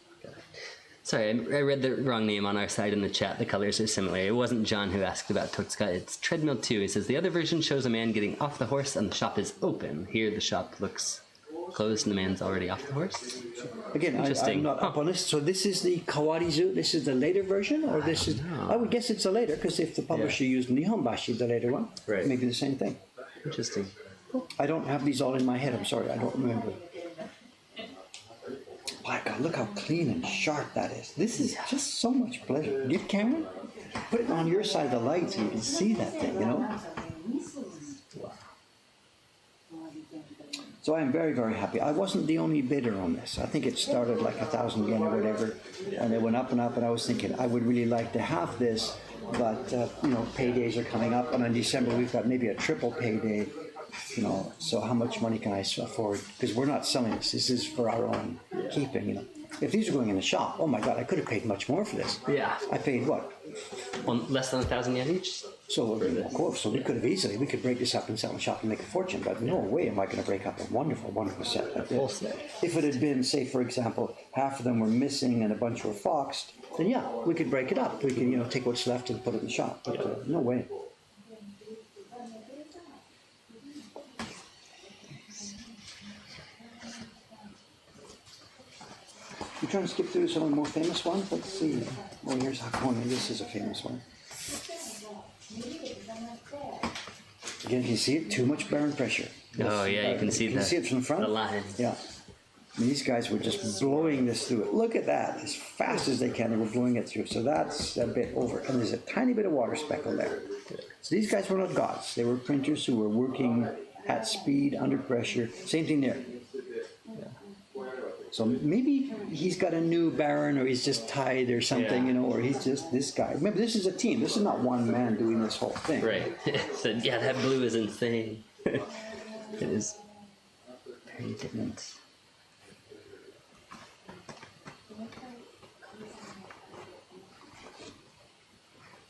Sorry, I read the wrong name on our side in the chat. The colors are similar. It wasn't John who asked about Totsuka. It's Treadmill 2. He says, the other version shows a man getting off the horse and the shop is open. Here the shop looks closed and the man's already off the horse. Again, I'm not up on this. So this is the Kawarizu. This is the later version? Or this is... I would guess it's the later, because if the publisher used Nihonbashi, the later one, Right. maybe the same thing. Interesting. I don't have these all in my head. I'm sorry. I don't remember. My God, look how clean and sharp that is. This is just so much pleasure. Get Cameron? Put it on your side of the light so you can see that thing, you know? So I'm very, very happy. I wasn't the only bidder on this. I think it started like 1,000 yen or whatever, and it went up and up. And I was thinking I would really like to have this, but paydays are coming up, and in December we've got maybe a triple payday. So how much money can I afford? Because we're not selling this. This is for our own keeping. If these are going in the shop, oh my God, I could have paid much more for this. Yeah. I paid what? Less than 1,000 yen each? So, of course, so we could break this up and sell in the shop and make a fortune, but no way am I going to break up a wonderful, wonderful set like this. If it had been, say, for example, half of them were missing and a bunch were foxed, then yeah, we could break it up. We could, take what's left and put it in the shop, but no way. I'm trying to skip through some of the more famous ones. Let's see. Oh, here's Hakone. This is a famous one. Again, you see it? Too much bearing pressure. Oh, yeah, you can see Can you see it from the front? The line. Yeah. I mean, these guys were just blowing this through it. Look at that. As fast as they can, they were blowing it through. So that's a bit over. And there's a tiny bit of water speckle there. So these guys were not gods. They were printers who were working at speed, under pressure. Same thing there. So maybe he's got a new baron, or he's just tied or something, or he's just this guy. Remember, this is a team. This is not one man doing this whole thing. Right. So, yeah, that blue is insane. It is very different.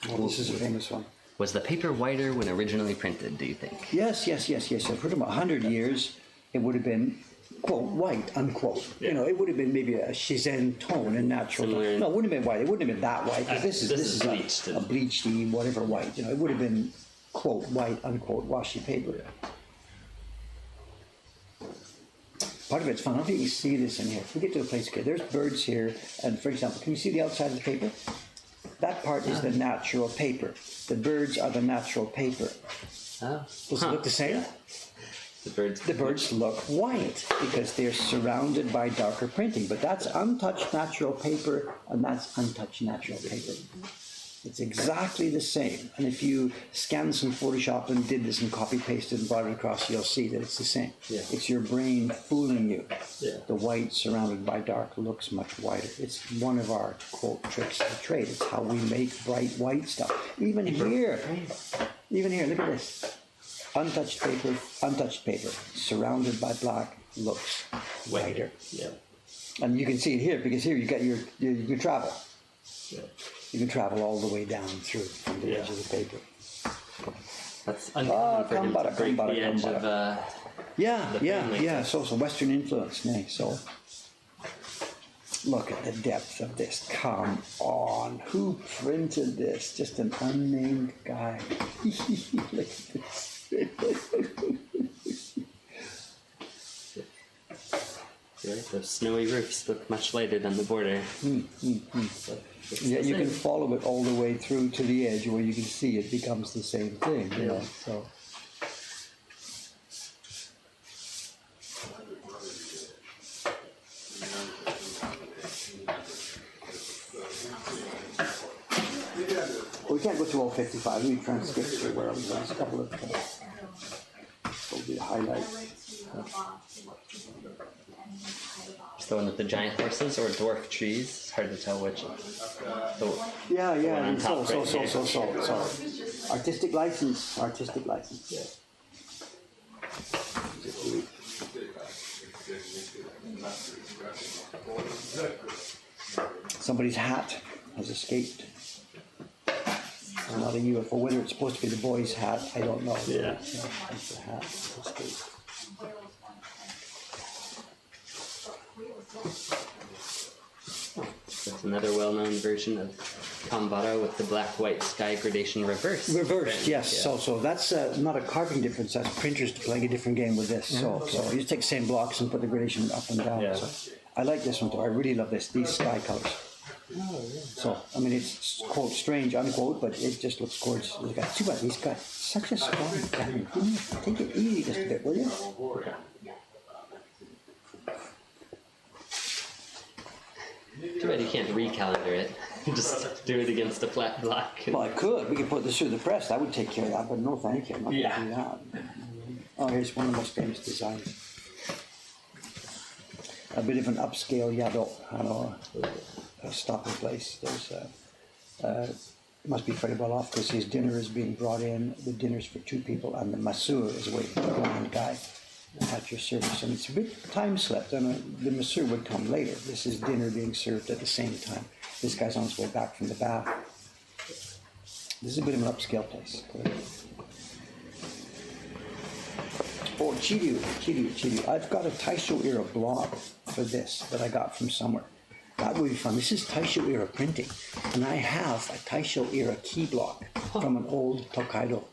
Oh, this is a famous one. Was the paper whiter when originally printed, do you think? Yes. So for about 100 years, it would have been, quote, white, unquote. It would have been maybe a Shizen tone and natural. Similar. No, it wouldn't have been white. It wouldn't have been that white. Because this is bleached. a bleached-y, whatever white. It would have been, quote, white, unquote, washi paper. Part of it's fun. I don't think you can see this in here. If we get to a place, okay, there's birds here. And for example, can you see the outside of the paper? That part is the natural paper. The birds are the natural paper. Oh. Does it look the same? Yeah. The birds look white because they're surrounded by darker printing, but that's untouched natural paper and that's untouched natural paper. It's exactly the same. And if you scan some Photoshop and did this and copy pasted and brought it across, you'll see that it's the same. Yeah. It's your brain fooling you. Yeah. The white surrounded by dark looks much whiter. It's one of our, quote, tricks of the trade. It's how we make bright white stuff. Even here, look at this. Untouched paper, surrounded by black, looks whiter. Yeah. And you can see it here, because here you can travel. Yeah. You can travel all the way down through from the edge of the paper. That's uncommon for him to break the edge of Yeah. So Western influence, nay. So look at the depth of this. Come on. Who printed this? Just an unnamed guy. Look at this. Those snowy roofs look much lighter than the border. Yeah, you can follow it all the way through to the edge where you can see it becomes the same thing. So. We can't go through all 55. We try and skip through where there's a couple of will be the highlights. Just the one with the giant horses or dwarf trees. It's hard to tell which. Yeah. So. Artistic license. Yeah. Somebody's hat has escaped. Not a UFO. Whether it's supposed to be the boy's hat, I don't know. Yeah. It's the hat has escaped. That's another well-known version of Kambara with the black-white sky gradation reversed. Reversed, yes. Yeah. So that's not a carving difference. That's printers playing a different game with this. So you just take the same blocks and put the gradation up and down. Yeah. So I like this one too. I really love this. These sky colors. So I mean, it's quote strange unquote, but it just looks gorgeous. Look at too bad he's got such a strong pen. Take it easy just a bit, will you? Too bad you can't recalendar it. Just do it against a flat block. Well, I could. We could put this through the press. That would take care of that, but no thank you. I'm not going to do that. Oh, here's one of the most famous designs. a bit of an upscale yado, a stopping place. Must be very well off because his dinner is being brought in. The dinner's for 2 people, and the masseur is waiting, the blind guy, at your service. And it's a bit time slept, and the masseur would come later. This is dinner being served at the same time. This guy's on his way back from the bath. This is a bit of an upscale place. Oh, Chiryu. I've got a Taisho era blog for this that I got from somewhere. That would be fun. This is Taisho era printing. And I have a Taisho era key block from an old Tokaido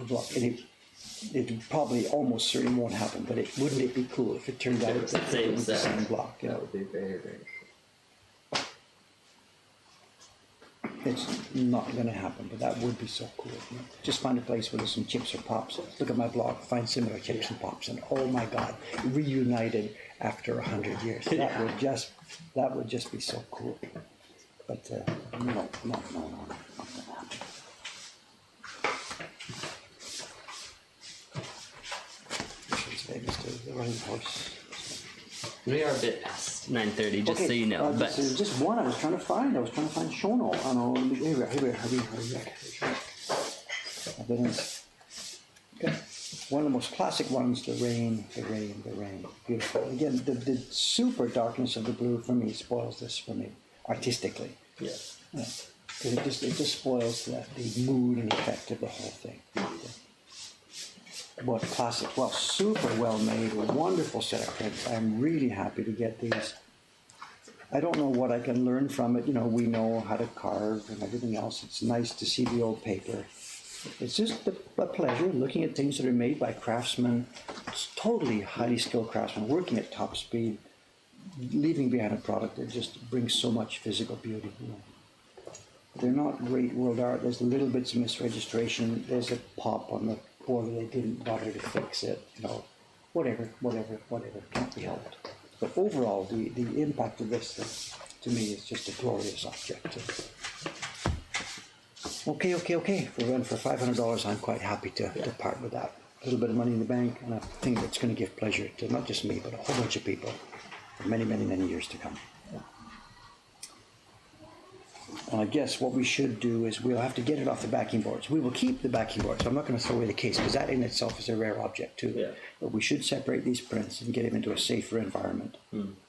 block. And it probably almost certainly won't happen, but wouldn't it be cool if it turned out that it was the same block? Yeah. That would be very, very cool. It's not going to happen, but that would be so cool. Just find a place where there's some chips or pops. Look at my blog, find similar chips and pops, and oh my God, reunited after 100 years. That would just be so cool. But no, not going to happen. This one's famous too, the running horse. We are a bit past 9:30, just so you know. But just one I was trying to find. Shono. Here. Okay. One of the most classic ones, the rain. Beautiful. Again, the super darkness of the blue for me spoils this for me, artistically. yeah. It just spoils the mood and effect of the whole thing. What classic, super well made, wonderful set of prints. I'm really happy to get these. I don't know what I can learn from it. We know how to carve and everything else. It's nice to see the old paper. It's just a pleasure looking at things that are made by craftsmen. It's totally highly skilled craftsmen working at top speed, leaving behind a product that just brings so much physical beauty. They're not great world art. There's little bits of misregistration. There's a pop on the border. They didn't bother to fix it. Whatever. Can't be helped. But overall, the impact of this thing, to me, is just a glorious object. Okay. If we're running for $500, I'm quite happy to part with that. A little bit of money in the bank, and a thing that's going to give pleasure to not just me, but a whole bunch of people for many, many, many years to come. And I guess what we should do is we'll have to get it off the backing boards. We will keep the backing boards. I'm not going to throw away the case because that in itself is a rare object too. Yeah. But we should separate these prints and get them into a safer environment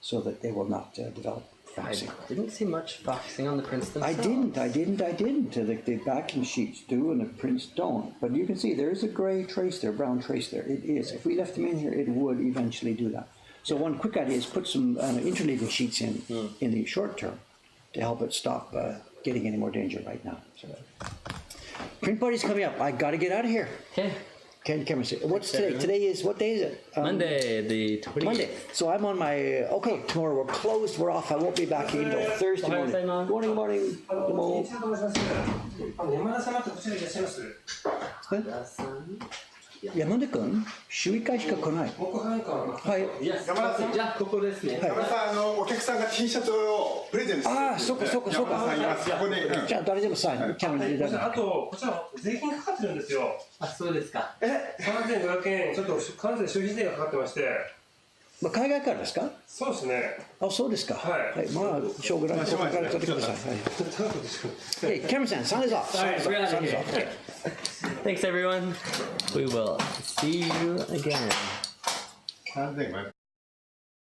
so that they will not develop foxing. I didn't see much foxing on the prints themselves. I didn't. The backing sheets do and the prints don't. But you can see there is a gray trace there, brown trace there. It is. If we left them in here, it would eventually do that. So one quick idea is put some interleaving sheets in the short term to help it stop getting any more danger right now. So, print party's coming up. I got to get out of here. Okay. Ken Cameron said, what's today? Today is, what day is it? Monday, the 28th. Monday. So I'm on my, tomorrow we're closed, we're off. I won't be back until Thursday morning. Morning. Tomorrow. 山根君、週1回しか来ない。はい。山田さん、じゃあここですね。山田さん、お客さんが T シャツをプレゼントしてああ、そうか。山田さんいます。ここで。じゃあ誰でもさ、キャメラで。あと、こちら税金かかってるんですよ。あ、そうですか。3500円、ちょっと関税消費税がかかってまして。まあ海外からですか？そうですね。あ、そうですか。はい。まあ、しょうがないところから取ってください。Okay, Cameronさん、sun is off. Sun is off. Thanks everyone. We will see you again. 3500